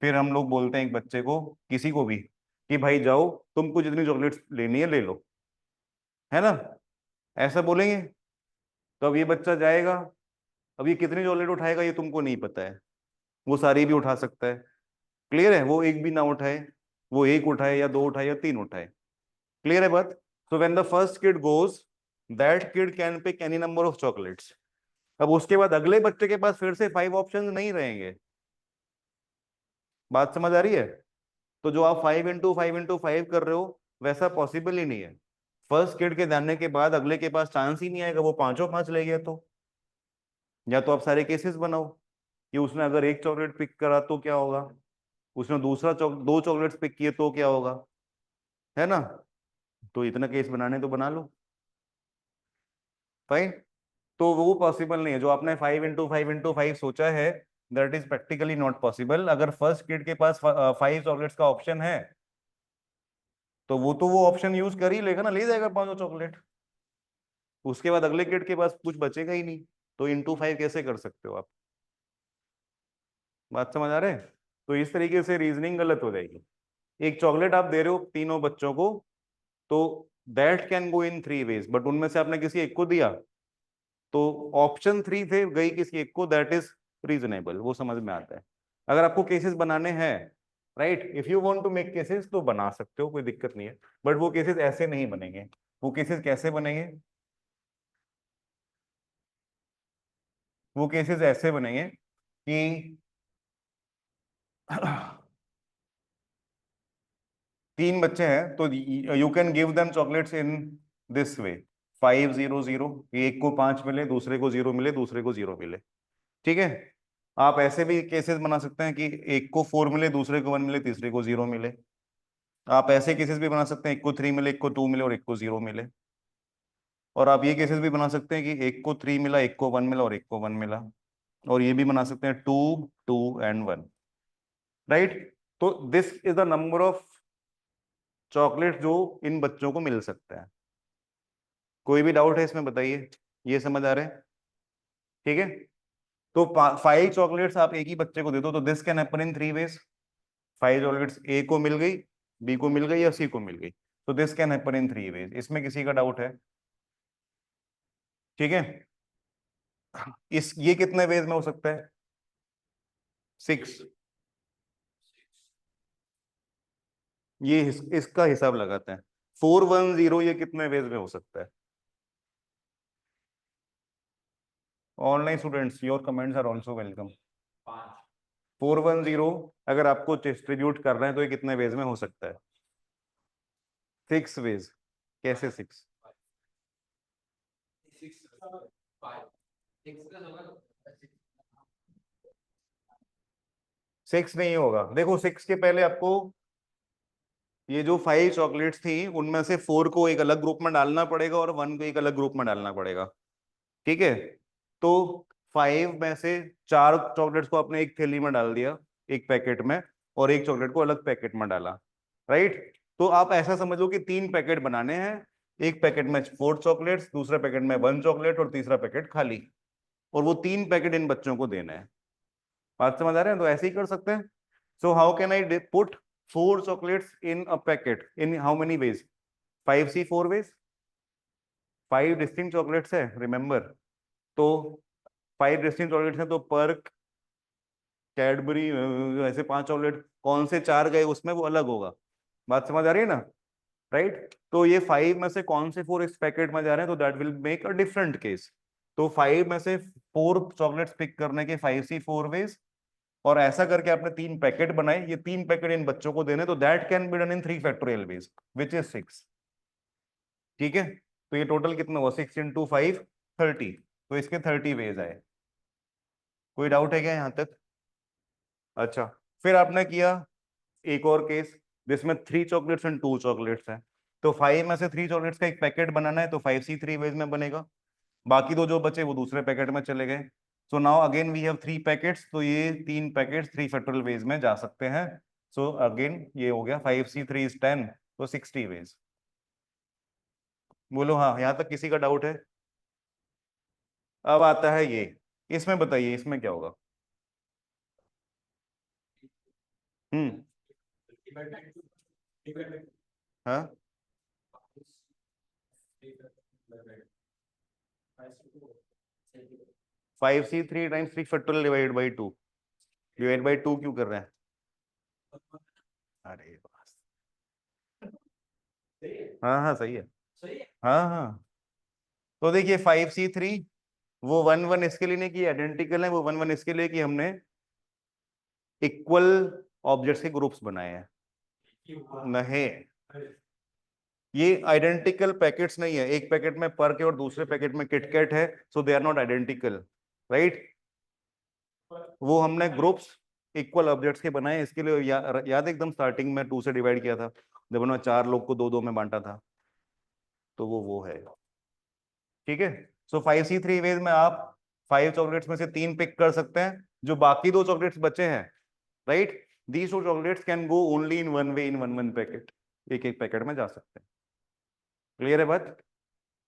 फिर हम लोग बोलते हैं एक बच्चे को, किसी को भी, कि भाई जाओ तुमको जितनी चॉकलेट्स लेनी है ले लो, है ना। ऐसा बोलेंगे। तो अब ये बच्चा जाएगा, अब ये कितनी चॉकलेट उठाएगा ये तुमको नहीं पता है, वो सारी भी उठा सकता है। क्लियर है, वो एक भी ना उठाए, वो एक उठाए या 2 उठाए या 3 उठाए। क्लियर है बात? So when the first kid goes, that kid can pick any number of chocolates. अब उसके बाद अगले बच्चे के पास फिर से 5 ऑप्शन नहीं रहेंगे। बात समझ आ रही है? तो जो आप 5 into 5 into 5 कर रहे हो वैसा पॉसिबल ही नहीं है। फर्स्ट किड के जाने के बाद अगले के पास चांस ही नहीं आएगा, वो पांचों पांच ले गया तो। या तो आप सारे केसेस बनाओ कि उसने अगर एक चॉकलेट पिक करा तो क्या होगा, उसने दो चॉकलेट्स पिक किए तो क्या होगा, है ना। तो इतना केस बनाने तो बना लो, फाइन। तो वो पॉसिबल नहीं है जो आपने 5 into 5 into 5 सोचा है, that is practically not possible. अगर फर्स्ट किड के पास 5 चॉकलेट्स का ऑप्शन है तो वो ऑप्शन यूज कर ही लेगा ना, ले जाएगा 5 चॉकलेट। उसके बाद अगले किड के पास कुछ बचेगा ही नहीं, तो इंटू 5 कैसे कर सकते हो आप? बात समझ आ रहे हैं? तो इस तरीके से रीजनिंग गलत हो जाएगी। एक चॉकलेट आप दे रहे हो तीनों बच्चों को, तो that can go in 3 ways, but उनमें से आपने किसी एक को दिया, तो ऑप्शन 3 थे, गई किसी एक को, दैट इज रीजनेबल, वो समझ में आता है। अगर आपको केसेस बनाने हैं, right, if you want to make cases तो बना सकते हो, कोई दिक्कत नहीं है। बट वो केसेस ऐसे नहीं बनेंगे। वो केसेस कैसे बनेंगे? वो केसेस ऐसे बनेंगे कि 3 बच्चे हैं तो you can give them chocolates in this way, 5 0 0, एक को 5 मिले, दूसरे को 0 मिले, दूसरे को 0 मिले, ठीक है। आप ऐसे भी केसेस बना सकते हैं कि एक को 4 मिले, दूसरे को 1 मिले, तीसरे को 0 मिले। आप ऐसे केसेस भी बना सकते हैं एक को 3 मिले, एक को 2 मिले और एक को 0 मिले। और आप ये केसेस भी बना सकते हैं कि एक को 3 मिला, एक को 1 मिला और एक को 1 मिला, और ये भी बना सकते हैं 2 2 एंड 1, राइट। तो this is the number of chocolate जो इन बच्चों को मिल सकता है। कोई भी डाउट है इसमें बताइए, ये समझ आ रहा है? ठीक है, तो 5 चॉकलेट्स आप एक ही बच्चे को दे दो तो this can happen in 3 ways. 5 chocolates A को मिल गई, बी को मिल गई या सी को मिल गई, तो this can happen in 3 ways. इसमें किसी का डाउट है? ठीक है, इस ये कितने वेज में हो सकता है? 6। ये इसका हिसाब लगाते हैं। 410 ये कितने वेज में हो सकता है? Online students, your comments are also welcome. 410 अगर आपको डिस्ट्रीब्यूट कर रहे हैं तो ये कितने वेज में हो सकता है? 6 वेज। कैसे 6? 6 नहीं होगा, देखो 6 के पहले आपको ये जो 5 चॉकलेट्स थी उनमें से 4 को एक अलग ग्रुप में डालना पड़ेगा और 1 को एक अलग ग्रुप में डालना पड़ेगा, ठीक है। तो 5 में से 4 चॉकलेट्स को आपने एक थैली में डाल दिया, एक पैकेट में, और एक चॉकलेट को अलग पैकेट में डाला, राइट। तो आप ऐसा समझ लो कि 3 पैकेट बनाने हैं, एक पैकेट में 4 चॉकलेट्स, दूसरे पैकेट में 1 चॉकलेट और तीसरा पैकेट खाली, और वो 3 पैकेट इन बच्चों को देने हैं। बात समझ आ रहे हैं? तो ऐसे ही कर सकते हैं। So how can I put 4 chocolates in a packet in how many ways? 5C 4 ways, 5 distinct chocolates है, रिमेंबर। तो 5 distinct chocolates हैं, तो पर्क, कैडबरी, ऐसे 5 चॉकलेट, कौन से 4 गए उसमें वो अलग होगा। बात समझ आ रही है ना, राइट। तो ये 5 में से कौन से 4 इस पैकेट में जा रहे हैं, तो that will make a different case. तो 5 में से 4 चॉकलेट्स पिक करने के 5C 4 वेज, और ऐसा करके आपने 3 पैकेट बनाए, ये 3 पैकेट इन बच्चों को देने, तो that can be done in 3 factorial ways which is 6, ठीक है। तो ये टोटल कितना हुआ? 6 × 5 30, तो इसके 30 वेज आए। कोई डाउट है क्या यहाँ तक? अच्छा, फिर आपने किया एक और केस जिसमें 3 चॉकलेट्स एंड 2 चॉकलेट्स हैं, तो 5 में से 3 चॉकलेट्स का एक पैकेट बनाना है, तो 5C 3 वेज में बनेगा, बाकी 2 जो बचे वो दूसरे पैकेट में चले गए। So now again we have 3 packets, तो ये 3 पैकेट्स 3 फैक्टोरियल वेज में जा सकते हैं। सो अगेन ये हो गया 5C 3 is 10, तो 60 वेज। बोलो हाँ, यहाँ तक किसी का डाउट है? अब आता है ये, इसमें बताइए इसमें क्या होगा? हम्म, हाँ, 5C 3 × 3 factorial divide by 2, divide by 2 क्यों कर रहे हैं? अरे बस, हाँ हाँ सही है, हाँ हाँ। तो देखिए 5C 3 वो 1 1 इसके लिए नहीं कि आइडेंटिकल है, वो 1 1 इसके लिए कि हमने इक्वल ऑब्जेक्ट्स के ग्रुप्स बनाए हैं। नहीं, ये आइडेंटिकल पैकेट्स नहीं है, एक पैकेट में पर्क है और दूसरे पैकेट में किटकैट है, so they are not identical, right. वो हमने ग्रुप्स इक्वल ऑब्जेक्ट्स के बनाए, इसके लिए याद एकदम स्टार्टिंग में 2 से डिवाइड किया था जब उन्होंने 4 लोग को 2 2 में बांटा था, तो वो है, ठीक है। सो 5C 3 वेज में आप 5 चॉकलेट्स में से 3 पिक कर सकते हैं, जो बाकी 2 चॉकलेट्स बचे हैं, right, these 2 chocolates can go only in 1 way, in 1 1 packet, एक एक पैकेट में जा सकते हैं। क्लियर है बात?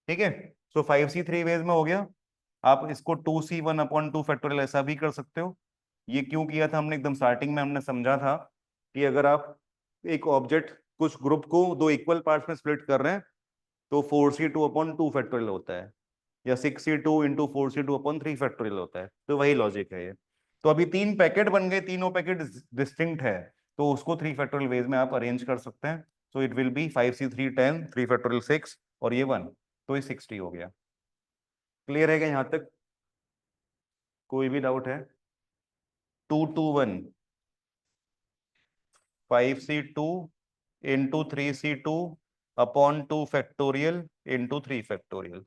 ठीक है। सो 5C 3 वेज में हो गया। आप इसको 2C 1/2 फैक्टोरियल ऐसा भी कर सकते हो। ये क्यों किया था हमने? एकदम स्टार्टिंग में हमने समझा था कि अगर आप एक ऑब्जेक्ट कुछ ग्रुप को 2 इक्वल पार्ट्स में स्प्लिट कर रहे हैं तो 4C2/2 फैक्टोरियल होता है, या 6C2 × 4C2/3 फैक्टोरियल होता है, तो वही लॉजिक है ये। तो अभी 3 पैकेट बन गए, तीनों पैकेट डिस्टिंक्ट है, तो उसको 3 फैक्टोरियल वेज में आप अरेंज कर सकते हैं। So it will B 5C 3 10, 3 factorial 6 और ये 1, तो ये 60 हो गया। क्लियर है क्या यहाँ तक? कोई भी डाउट है? 2 2 1, 5C2 × 3C2/2 फैक्टोरियल × 3 फैक्टोरियल,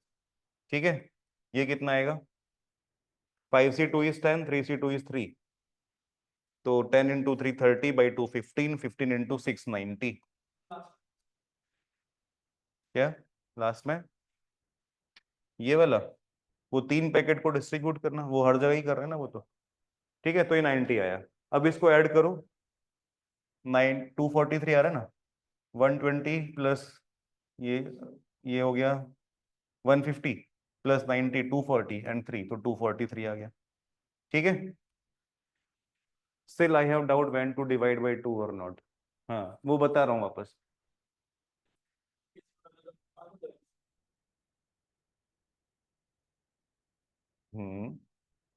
ठीक है। ये कितना आएगा? 5C2 is 10, 3C2 is 3, तो 10 × 3 30/2 15, 15 × 6 90, क्या लास्ट में ये वाला, वो 3 पैकेट को डिस्ट्रीब्यूट करना, वो हर जगह ही कर रहे हैं ना वो तो। ठीक है, तो ये 90 आया। अब इसको ऐड करो, 243 आ रहा है ना, 120 प्लस ये ये हो गया 150 प्लस 90 240 एंड 3, तो 243 आ गया। ठीक है, still I have doubt when to divide by 2 और नॉट। हाँ वो बता रहा हूँ वापस।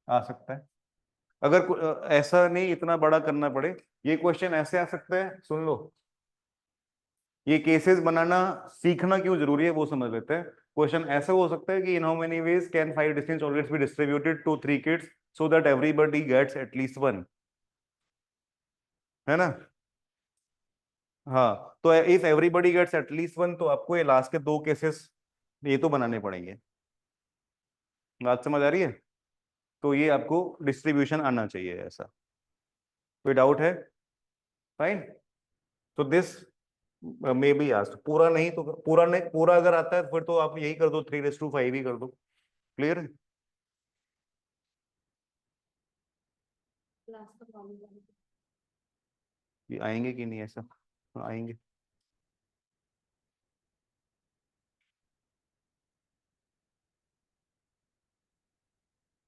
आ सकता है, अगर ऐसा नहीं इतना बड़ा करना पड़े। ये क्वेश्चन ऐसे आ सकता है, सुन लो, ये केसेस बनाना सीखना क्यों जरूरी है वो समझ लेते हैं। क्वेश्चन ऐसा हो सकता है कि in how many ways can 5 distinct chocolates be distributed to 3 kids so that everybody gets at least 1, है ना। हाँ, तो इफ एवरीबॉडी गेट्स एटलीस्ट 1, तो आपको ये लास्ट के 2 केसेस ये तो बनाने पड़ेंगे। बात समझ आ रही है। तो ये आपको डिस्ट्रीब्यूशन आना चाहिए ऐसा। कोई डाउट है? फाइन। तो दिस मे बी आस्क्ड, पूरा नहीं तो पूरा नहीं, पूरा अगर आता है फिर तो आप यही कर दो, 3:5 ही कर दो। क्लियर है?
क्लास का प्रॉब्लम।
ये आएंगे कि नहीं ऐसा? हाँ, आएंगे।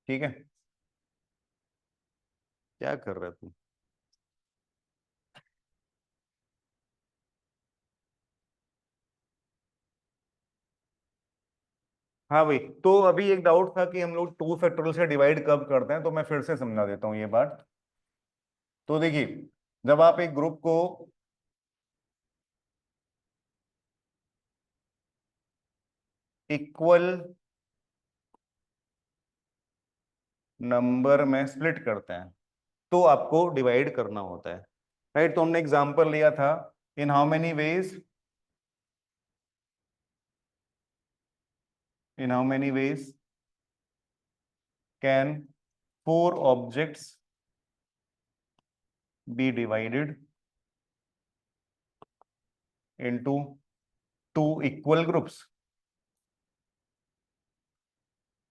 ठीक है, क्या कर रहा है तू? हाँ भाई, तो अभी एक डाउट था कि हम लोग 2 फैक्टोरियल से डिवाइड कब करते हैं, तो मैं फिर से समझा देता हूँ ये बात। तो देखिए, जब आप एक ग्रुप को इक्वल नंबर में स्प्लिट करते हैं तो आपको डिवाइड करना होता है, राइट। तो हमने एग्जांपल लिया था, in how many ways, in how many ways can 4 objects be divided into 2 equal groups.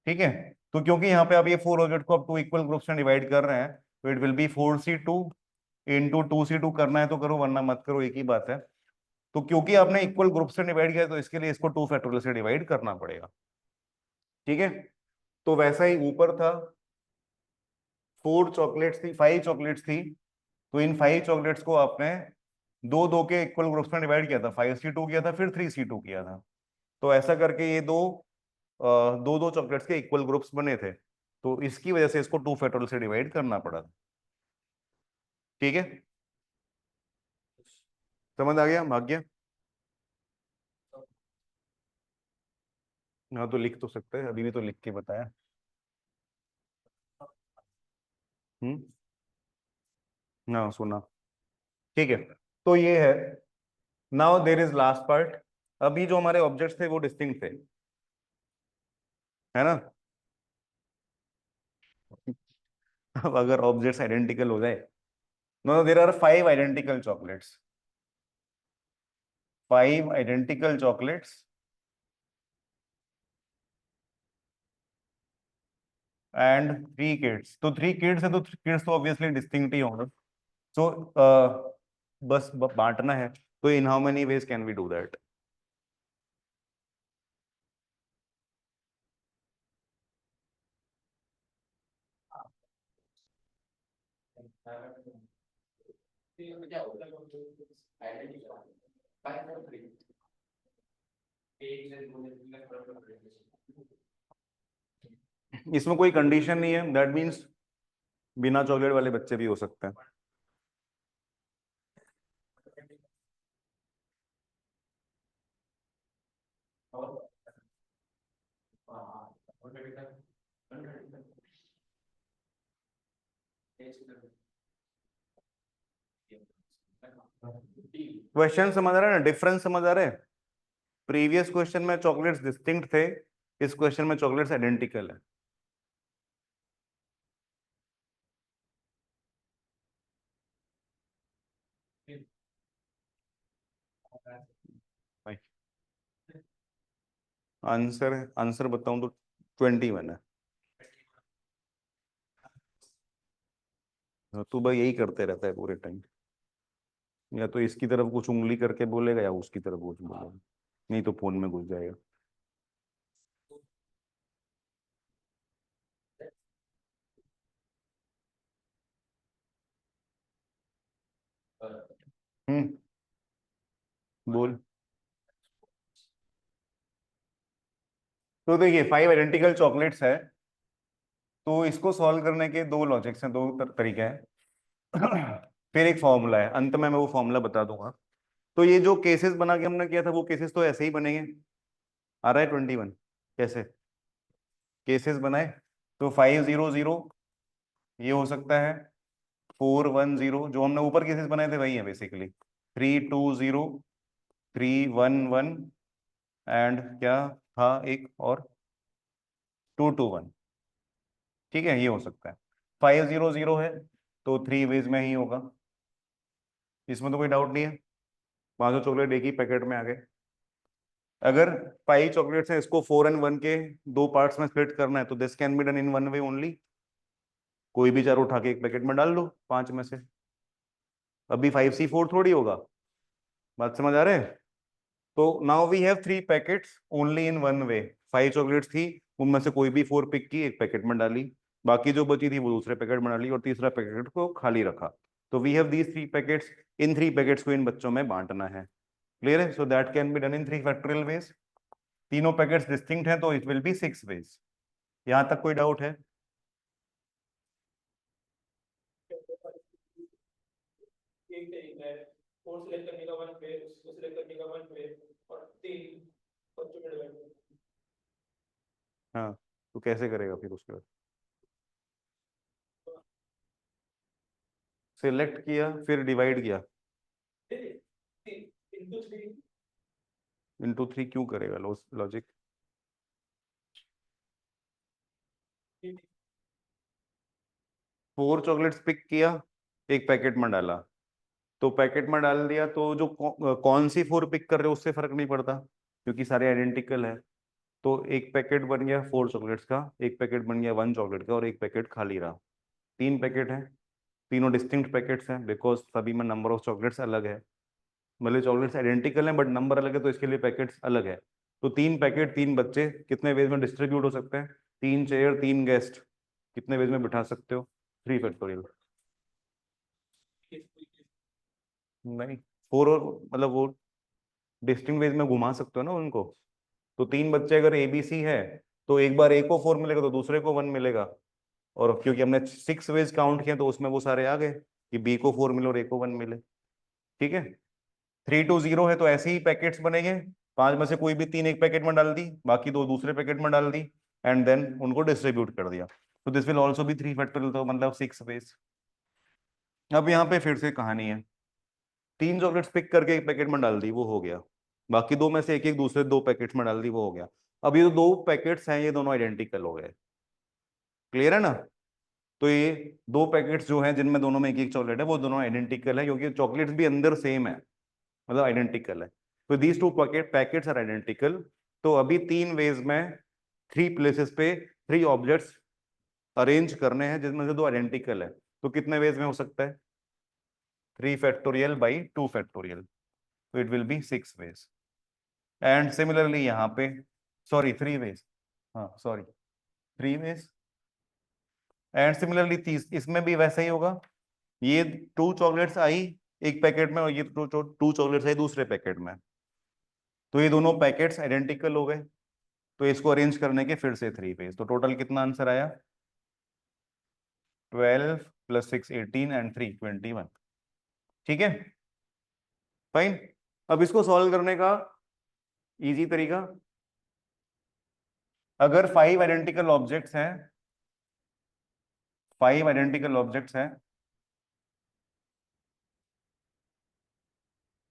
ठीक है, तो क्योंकि यहाँ पे आप ये 4 ऑब्जेक्ट को आप 2 इक्वल ग्रुप्स में डिवाइड कर रहे हैं, तो it will B 4c2 into 2c2, करना है तो करो वरना मत करो, एक ही बात है। तो क्योंकि आपने इक्वल ग्रुप से डिवाइड किया तो इसके लिए इसको 2 फैक्टोरियल से डिवाइड करना पड़ेगा। ठीक है, तो वैसा ही ऊपर था, 4 चॉकलेट्स थी, 5 चॉकलेट्स थी, तो इन 5 चॉकलेट्स को आपने दो दो के इक्वल ग्रुप्स में डिवाइड किया था, 5c2 किया था, फिर 3c2 किया था। तो ऐसा करके ये दो दो चॉकलेट्स के इक्वल ग्रुप्स बने थे, तो इसकी वजह से इसको 2 फैक्टोरियल से डिवाइड करना पड़ा था। ठीक है, समझ आ गया भाग्य? हाँ तो लिख तो सकते हैं, अभी भी तो लिख के बताया। ना सुना। ठीक है, तो ये है, now there is last part. अभी जो हमारे ऑब्जेक्ट्स थे वो डिस्टिंक्ट थे, है ना। अब अगर ऑब्जेक्ट्स आइडेंटिकल हो जाए, no there are 5 identical chocolates, 5 identical chocolates and 3 kids, तो 3 किड्स है तो किड्स तो ऑब्वियसली डिस्टिंक्ट ही होंगे। सो बस बांटना है, तो in how many ways can we do that? इसमें कोई कंडीशन नहीं है, दैट मीन्स बिना चॉकलेट वाले बच्चे भी हो सकते हैं। क्वेश्चन समझ आ रहा है ना, डिफरेंस समझ आ रहा है। प्रीवियस क्वेश्चन में चॉकलेट्स डिस्टिंक्ट थे, इस क्वेश्चन में चॉकलेट्स आइडेंटिकल है। भाई, आंसर आंसर बताऊं तो 21 है। तू भाई यही करते रहता है पूरे टाइम, या तो इसकी तरफ कुछ उंगली करके बोलेगा या उसकी तरफ कुछ बोलेगा, नहीं तो फोन में घुस जाएगा। बोल। तो देखिए 5 आइडेंटिकल चॉकलेट्स है, तो इसको सॉल्व करने के दो लॉजिक्स हैं, दो तरीके हैं। फिर एक फॉर्मूला है, अंत में मैं वो फॉर्मूला बता दूंगा। तो ये जो केसेस बना के हमने किया था वो केसेस तो ऐसे ही बनेंगे। आ रहा है 21 कैसे केसेस बनाए? तो 500 ये हो सकता है, 410 जो हमने ऊपर केसेस बनाए थे वही है बेसिकली, 320, 311 एंड क्या था एक और 221। ठीक है, ये हो सकता है। 500 है तो 3 वेज में ही होगा, इसमें तो कोई डाउट नहीं है। 500 चॉकलेट एक ही पैकेट में आ गए। अगर 5 चॉकलेट्स हैं, इसको 4 and 1 के दो पार्ट्स में स्प्लिट करना है तो this can be done in one way only. कोई भी चार उठा के एक पैकेट में डाल लो 5 में से। अभी 5C4 थोड़ी होगा, बात समझ आ रहे हैं? तो now we have 3 packets only in one way. 5 chocolates थी, उनमें से कोई भी 4 पिक की, एक पैकेट में डाली, बाकी जो बची थी वो दूसरे पैकेट में डाली और तीसरा पैकेट को खाली रखा। तो we have these 3 packets, in 3 packets को इन बच्चों में बांटना है। क्लियर है? So that can be done in 3 factorial ways. तीनों पैकेट्स डिस्टिंक्ट हैं तो इट विल बी 6 वेज। यहां तक कोई डाउट है?
एक तरीका है, 4 सिलेक्ट करने का 1 पे, उसको सिलेक्ट करने का 1 पे, और 3 बच्चों में डिवाइड करना।
हाँ, तो कैसे करेगा फिर उसके बाद? सिलेक्ट किया फिर डिवाइड किया,
इंटू 3।
इंटू 3 क्यों करेगा लॉजिक? 4 चॉकलेट्स पिक किया, एक पैकेट में डाला, तो पैकेट में डाल दिया तो जो कौन सी 4 पिक कर रहे हो उससे फर्क नहीं पड़ता क्योंकि सारे आइडेंटिकल है। तो एक पैकेट बन गया 4 चॉकलेट्स का, एक पैकेट बन गया 1 चॉकलेट का और एक पैकेट खाली रहा। 3 पैकेट हैं, तीनों डिस्टिंक्ट पैकेट्स हैं बिकॉज सभी में नंबर ऑफ चॉकलेट्स अलग है। मतलब चॉकलेट्स आइडेंटिकल हैं बट नंबर अलग है तो इसके लिए पैकेट्स अलग है। तो 3 पैकेट 3 बच्चे कितने वेज में डिस्ट्रीब्यूट हो सकते हैं? 3 चेयर 3 गेस्ट कितने वेज में बिठा सकते हो? 3 फैक्टोरियल। नहीं, 4 और मतलब वो डिस्टिंक्ट वेज में घुमा सकते हो ना उनको। तो 3 बच्चे अगर ABC है तो एक बार A को 4 मिलेगा तो दूसरे को 1 मिलेगा, और क्योंकि हमने 6 वेज काउंट किया तो उसमें वो सारे आ गए कि B को 4 मिले और A को 1 मिले। ठीक है, 320 है तो ऐसे ही पैकेट्स बनेंगे, 5 में से कोई भी 3 एक पैकेट में डाल दी, बाकी 2 दूसरे पैकेट में डाल दी एंड देन उनको डिस्ट्रीब्यूट कर दिया। तो this will also be 3 factorial, तो मतलब 6 वेज। अब यहाँ पे फिर से कहानी है, 3 चॉकलेट्स पिक करके एक पैकेट में डाल दी वो हो गया, बाकी 2 में से एक एक दूसरे 2 पैकेट्स में डाल दी वो हो गया। अब ये जो 2 पैकेट्स हैं ये दोनों आइडेंटिकल हो गए। क्लियर है ना? तो ये 2 पैकेट्स जो हैं जिनमें दोनों में एक एक चॉकलेट है वो दोनों आइडेंटिकल है क्योंकि चॉकलेट्स भी अंदर सेम है, मतलब आइडेंटिकल है। तो दीज 2 पैकेट्स आर आइडेंटिकल। तो अभी 3 वेज में 3 प्लेसेस पे 3 ऑब्जेक्ट्स अरेंज करने हैं जिसमें से 2 आइडेंटिकल है। तो कितने वेज में हो सकता है? 3 फैक्टोरियल बाई 2 फैक्टोरियल, तो it will be 6 ways. And similarly यहाँ पे, सॉरी 3 वेज, हाँ सॉरी 3 वेज। एंड सिमिलरली 30 इसमें भी वैसा ही होगा, ये 2 चॉकलेट्स आई एक पैकेट में और ये 2 चॉकलेट्स आई दूसरे पैकेट में, तो ये दोनों पैकेट्स आइडेंटिकल हो गए। तो इसको अरेंज करने के फिर से 3 वेज, तो टोटल कितना आंसर आया? 12 + 6 18 एंड 3 21। ठीक है, फाइन। अब इसको सॉल्व करने का इजी तरीका, अगर 5 आइडेंटिकल ऑब्जेक्ट्स हैं, 5 आइडेंटिकल ऑब्जेक्ट्स हैं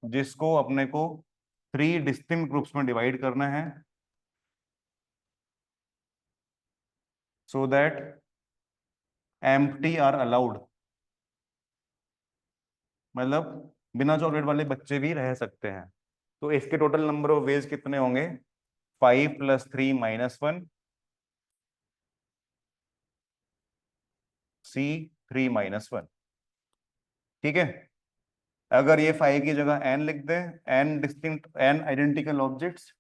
जिसको अपने को 3 डिस्टिंक्ट ग्रुप्स में डिवाइड करना है so that empty are allowed, मतलब बिना चॉकलेट वाले बच्चे भी रह सकते हैं। तो इसके टोटल नंबर ऑफ वेज कितने होंगे? 5 + 3 - 1 C 3 - 1। ठीक है, अगर ये 5 की जगह n लिख दें, n distinct n identical objects,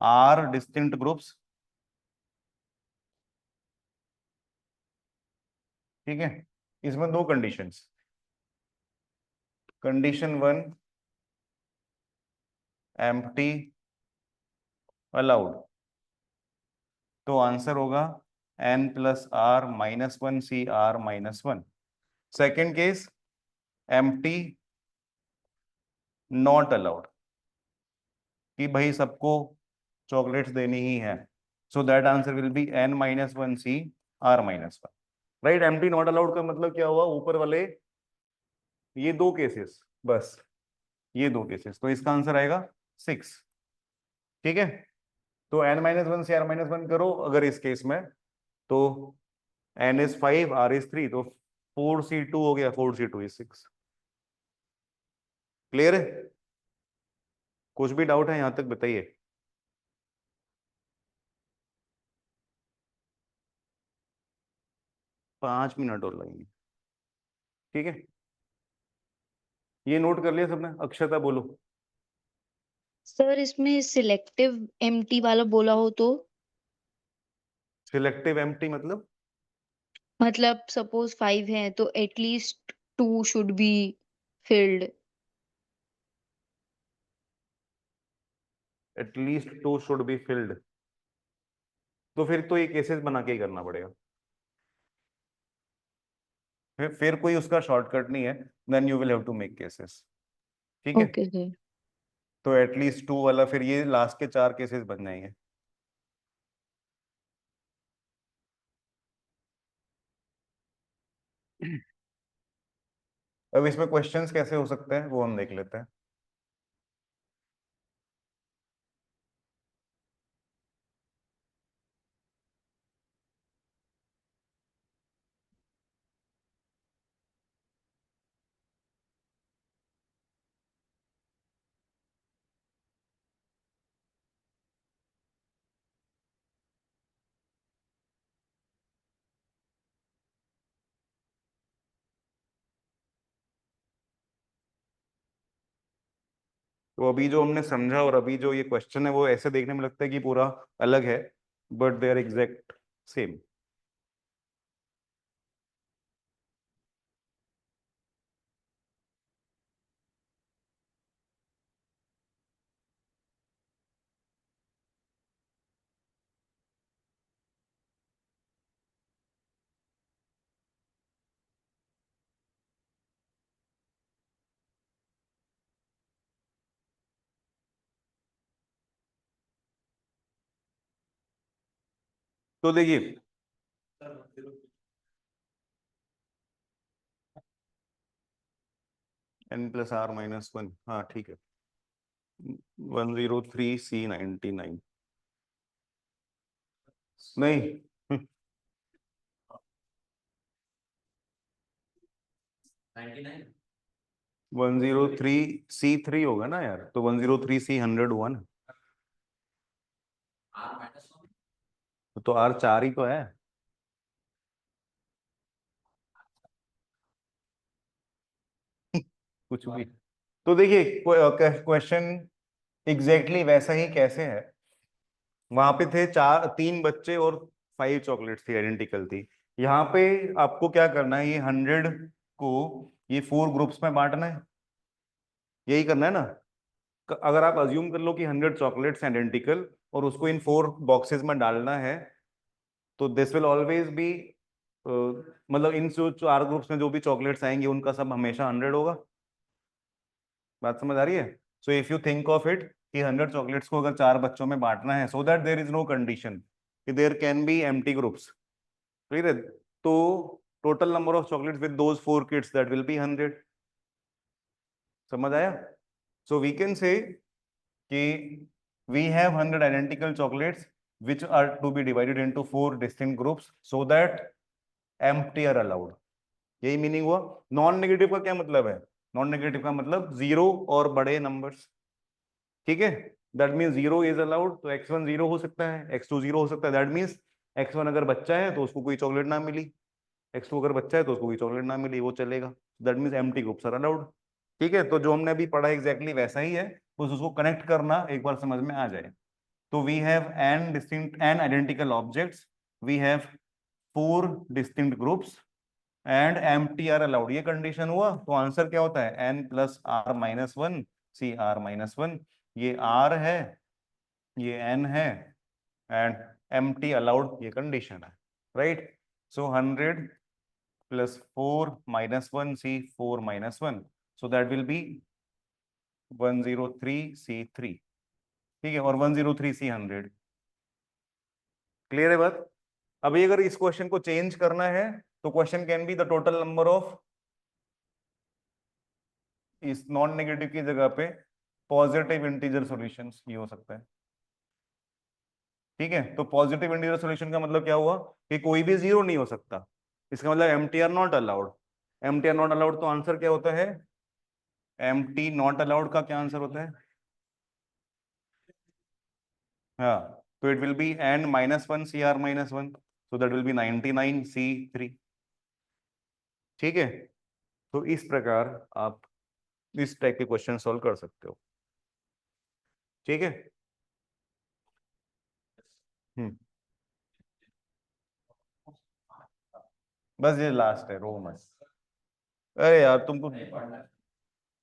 r distinct groups, ठीक है। इसमें दो कंडीशंस, कंडीशन 1 एम्प्टी अलाउड, तो आंसर होगा n + r - 1 C r - 1। Second case empty not allowed, कि भाई सबको चॉकलेट्स देनी ही है, so that answer will be n - 1 C r - 1। Right, empty not allowed का मतलब क्या हुआ, ऊपर वाले ये दो केसेस, बस ये दो केसेस, तो इसका आंसर आएगा 6। ठीक है, तो n - 1 से r - 1 करो अगर इस केस में, तो n is 5 r is 3, तो 4C2 हो गया, 4C2 is 6। क्लियर है, कुछ भी डाउट है यहां तक बताइए। पांच मिनट और लगेंगे, ठीक है। ये नोट कर लिया सबने, अक्षता बोलो।
सर इसमें सिलेक्टिव एम्प्टी वाला बोला हो तो
सिलेक्टिव एम्प्टी
मतलब सपोज 5 है तो at least 2 should be filled.
At least 2 should be filled, तो फिर तो ये केसेस बना के ही करना पड़ेगा, फिर कोई उसका शॉर्टकट नहीं है, then you will have to make cases. ठीक है,
ओके सर।
तो एटलीस्ट 2 वाला फिर ये लास्ट के 4 केसेस बन जाएंगे। अब इसमें क्वेश्चंस कैसे हो सकते हैं वो हम देख लेते हैं। तो अभी जो हमने समझा और अभी जो ये क्वेश्चन है वो ऐसे देखने में लगता है कि पूरा अलग है, but they are exact same. तो देखिए, n + r - 1, हाँ ठीक है, 103C99 नहीं 103C3 होगा ना यार, तो 103C100 हुआ ना, तो R 4 ही तो है। कुछ भी, तो देखिए क्वेश्चन एग्जैक्टली वैसा ही कैसे है, वहां पे थे 3 बच्चे और 5 चॉकलेट्स थी, आइडेंटिकल थी। यहाँ पे आपको क्या करना है, ये 100 को ये 4 ग्रुप्स में बांटना है, यही करना है ना। अगर आप अज्यूम कर लो कि 100 चॉकलेट्स आइडेंटिकल और उसको इन 4 बॉक्सेस में डालना है, तो दिस विल ऑलवेज बी, मतलब इन जो 4 ग्रुप्स में जो भी चॉकलेट्स आएंगे उनका सब हमेशा 100 होगा। बात समझ आ रही है। So if you think of it कि 100 चॉकलेट्स को अगर 4 बच्चों में बांटना है, so that there is no condition कि there can be empty groups, ठीक है, तो total number of chocolates with those 4 kids that will be 100। समझ आया। सो वी कैन से कि we have 100 identical chocolates which are to be divided into 4 distinct groups so that empty are allowed। यही meaning हुआ। Non negative का क्या मतलब है? Non negative का मतलब जीरो और बड़े नंबर्स, ठीक है। That means zero is allowed, तो x1 जीरो हो सकता है, x2 जीरो हो सकता है। दैट मीन्स x1 अगर बच्चा है तो उसको कोई चॉकलेट ना मिली, x2 अगर बच्चा है तो उसको कोई चॉकलेट ना मिली, वो चलेगा। That means empty groups are allowed, ठीक है। तो जो हमने अभी पढ़ा एग्जैक्टली वैसा ही है, बस उसको कनेक्ट करना एक बार समझ में आ जाए। तो we have n distinct n identical objects, we have 4 distinct groups and empty are allowed, ये कंडीशन हुआ। तो आंसर क्या होता है? n plus R minus one C R minus one, ये r है, ये n है, एंड एम्प्टी अलाउड ये कंडीशन है, right. So 100 plus 4 minus 1 C 4 minus 1, so that will be 103 C 3, ठीक है। और 103 सी 100, क्लियर है बात? अभी अगर इस क्वेश्चन को चेंज करना है तो question can be the total number of, इस नॉन नेगेटिव की जगह पे पॉजिटिव इंटीजर सॉल्यूशंस, ये हो सकता है, ठीक है। तो पॉजिटिव इंटीजर सॉल्यूशन का मतलब क्या हुआ कि कोई भी जीरो नहीं हो सकता, इसका मतलब empty are not allowed. Empty are not allowed, तो आंसर क्या होता है? एम्प्टी नॉट अलाउड का क्या आंसर होता है? हाँ, तो it will be n minus one C R minus one, so that will be 99 C 3, ठीक है। तो इस प्रकार आप इस टाइप के क्वेश्चन सॉल्व कर सकते हो, ठीक है। हम्म, बस ये लास्ट है, रो मत। अरे यार तुमको,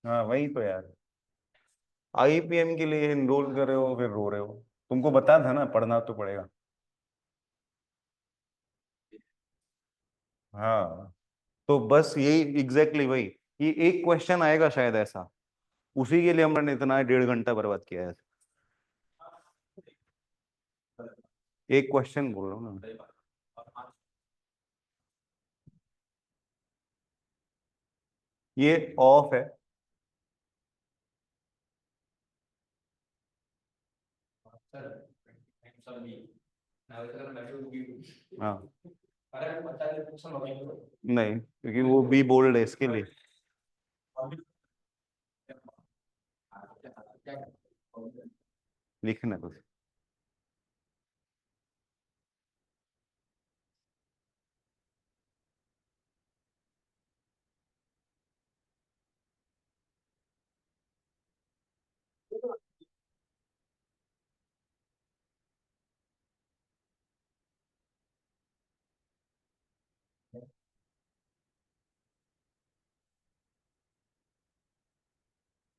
हाँ वही तो यार, आईपीएम के लिए इनरोल कर रहे हो फिर रो रहे हो। तुमको बता था ना, पढ़ना तो पड़ेगा। हाँ, तो बस यही एग्जैक्टली वही, ये एक क्वेश्चन आएगा शायद ऐसा, उसी के लिए हमने इतना 1.5 घंटा बर्बाद किया है। एक क्वेश्चन बोल रहा हूँ ना। ये ऑफ है, हाँ नहीं, क्योंकि वो बी बोल्ड है इसके लिए। लिखना कुछ।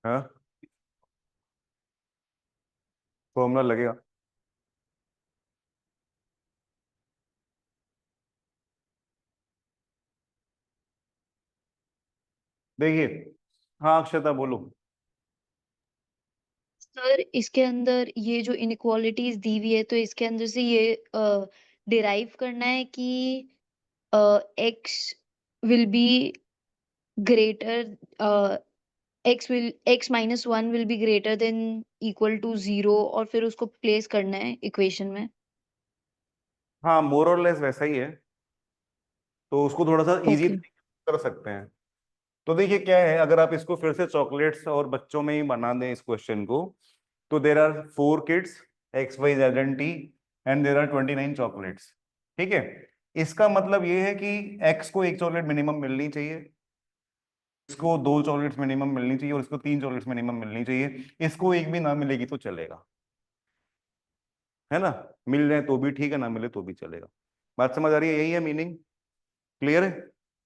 हाँ, फॉर्मूला लगेगा। देखिए, हाँ अक्षता बोलो।
सर इसके अंदर ये जो इनइक्वालिटीज दी हुई है तो इसके अंदर से ये डिराइव करना है कि X will be greater X minus one will be greater than equal to zero और फिर उसको प्लेस करना है इक्वेशन में।
हाँ, मोर और लेस वैसा ही है, तो उसको थोड़ा सा इजी
ओके।
कर सकते हैं। तो देखिए क्या है, अगर आप इसको फिर से चॉकलेट्स और बच्चों में ही बना दें इस क्वेश्चन को, तो there are 4 kids X Y Z and T and there are 29 chocolates, ठीक है। इसका मतलब ये है कि एक्स को एक चॉकलेट मिनिमम मिलनी चाहिए, इसको 2 चॉकलेट्स मिनिमम मिलनी चाहिए और इसको 3 चॉकलेट्स मिनिमम मिलनी चाहिए। इसको एक भी ना मिलेगी तो चलेगा, है ना। मिल जाए तो भी ठीक है, ना मिले तो भी चलेगा। बात समझ आ रही है? यही है मीनिंग, क्लियर है।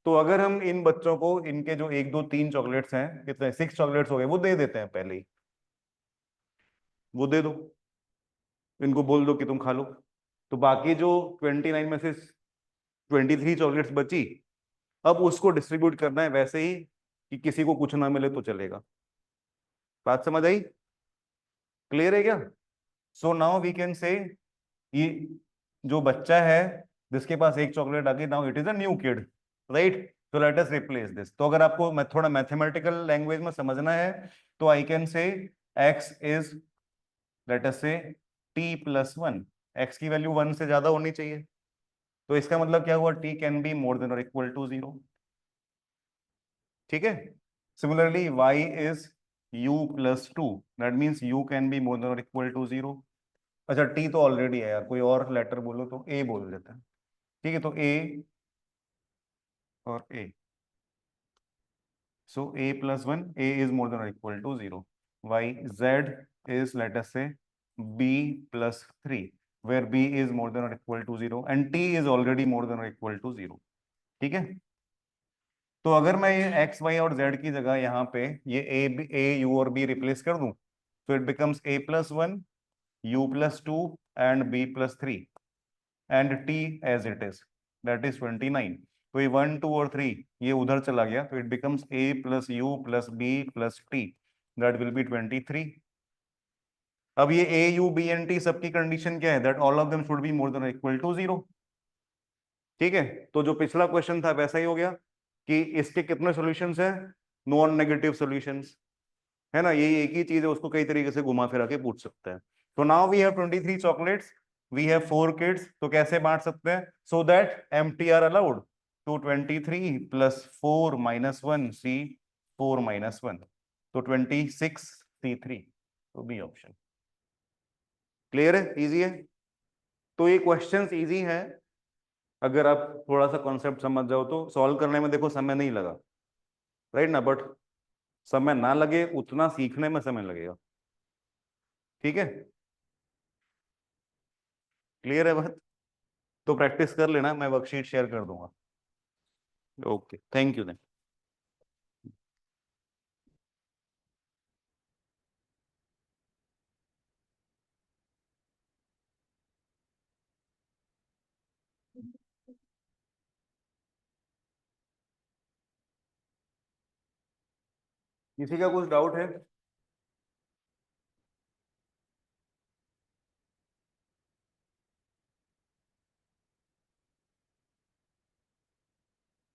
तो अगर हम इन बच्चों को इनके जो 1 2 3 चॉकलेट्स हैं, कितने 6 चॉकलेट्स हो गए, वो दे देते हैं पहले ही, वो दे दो, इनको बोल दो कि तुम खा लो। तो बाकी जो 29 में से 23 चॉकलेट्स बची, अब उसको डिस्ट्रीब्यूट करना है वैसे ही कि किसी को कुछ ना मिले तो चलेगा। बात समझ आई? क्लियर है क्या? So now we can say, ये जो बच्चा है जिसके पास एक चॉकलेट आ गई, now it is a new kid, right. तो लेट अस रिप्लेस दिस। तो अगर आपको थोड़ा मैथमेटिकल लैंग्वेज में समझना है तो I can say x is, late us से t प्लस वन, एक्स की वैल्यू 1 से ज्यादा होनी चाहिए। तो इसका मतलब क्या हुआ? t can be more then और इक्वल टू 0, ठीक है। Similarly y is u plus 2, that means u can be more then और इक्वल टू 0। अच्छा t तो ऑलरेडी है यार, कोई और लेटर बोलो तो a बोल देते हैं। ठीक है, तो a और a, so a plus 1, a is more than or equal to 0. y z is, let us say, b plus 3, where b is more than or equal to 0 and t is already more than or equal to 0। ठीक है, तो अगर मैं ये x y और z की जगह यहाँ पे ये a u और b रिप्लेस कर दूं, तो it becomes a plus 1, u plus 2 and b plus 3 and t as it is, that is 29। तो ये 1 2 और 3 ये उधर चला गया, तो it becomes a plus u plus b plus t, that will be 23। अब ये a u b and t सबकी कंडीशन क्या है, that all of them should be more than equal to 0। ठीक है, तो जो पिछला क्वेश्चन था वैसा ही हो गया कि इसके कितने सॉल्यूशंस हैं, नॉन नेगेटिव सॉल्यूशंस, है ना, ये एक ही चीज है, उसको कई तरीके से घुमा फिरा के पूछ सकता है। तो now we have 23 chocolates, we have 4 kids, तो कैसे बांट सकते हैं, so that empty are allowed, तो 23 प्लस 4 माइनस 1 सी 4 माइनस 1, तो 26 C3, तो बी ऑप्शन। क्लियर है, इजी है। तो ये क्वेश्चंस इजी है अगर आप थोड़ा सा कॉन्सेप्ट समझ जाओ तो। सॉल्व करने में देखो समय नहीं लगा, राइट ना, बट समय ना लगे उतना सीखने में समय लगेगा। ठीक है, क्लियर है बात। तो प्रैक्टिस कर लेना, मैं वर्कशीट शेयर कर दूंगा। Okay, thank you then. किसी का कुछ डाउट है?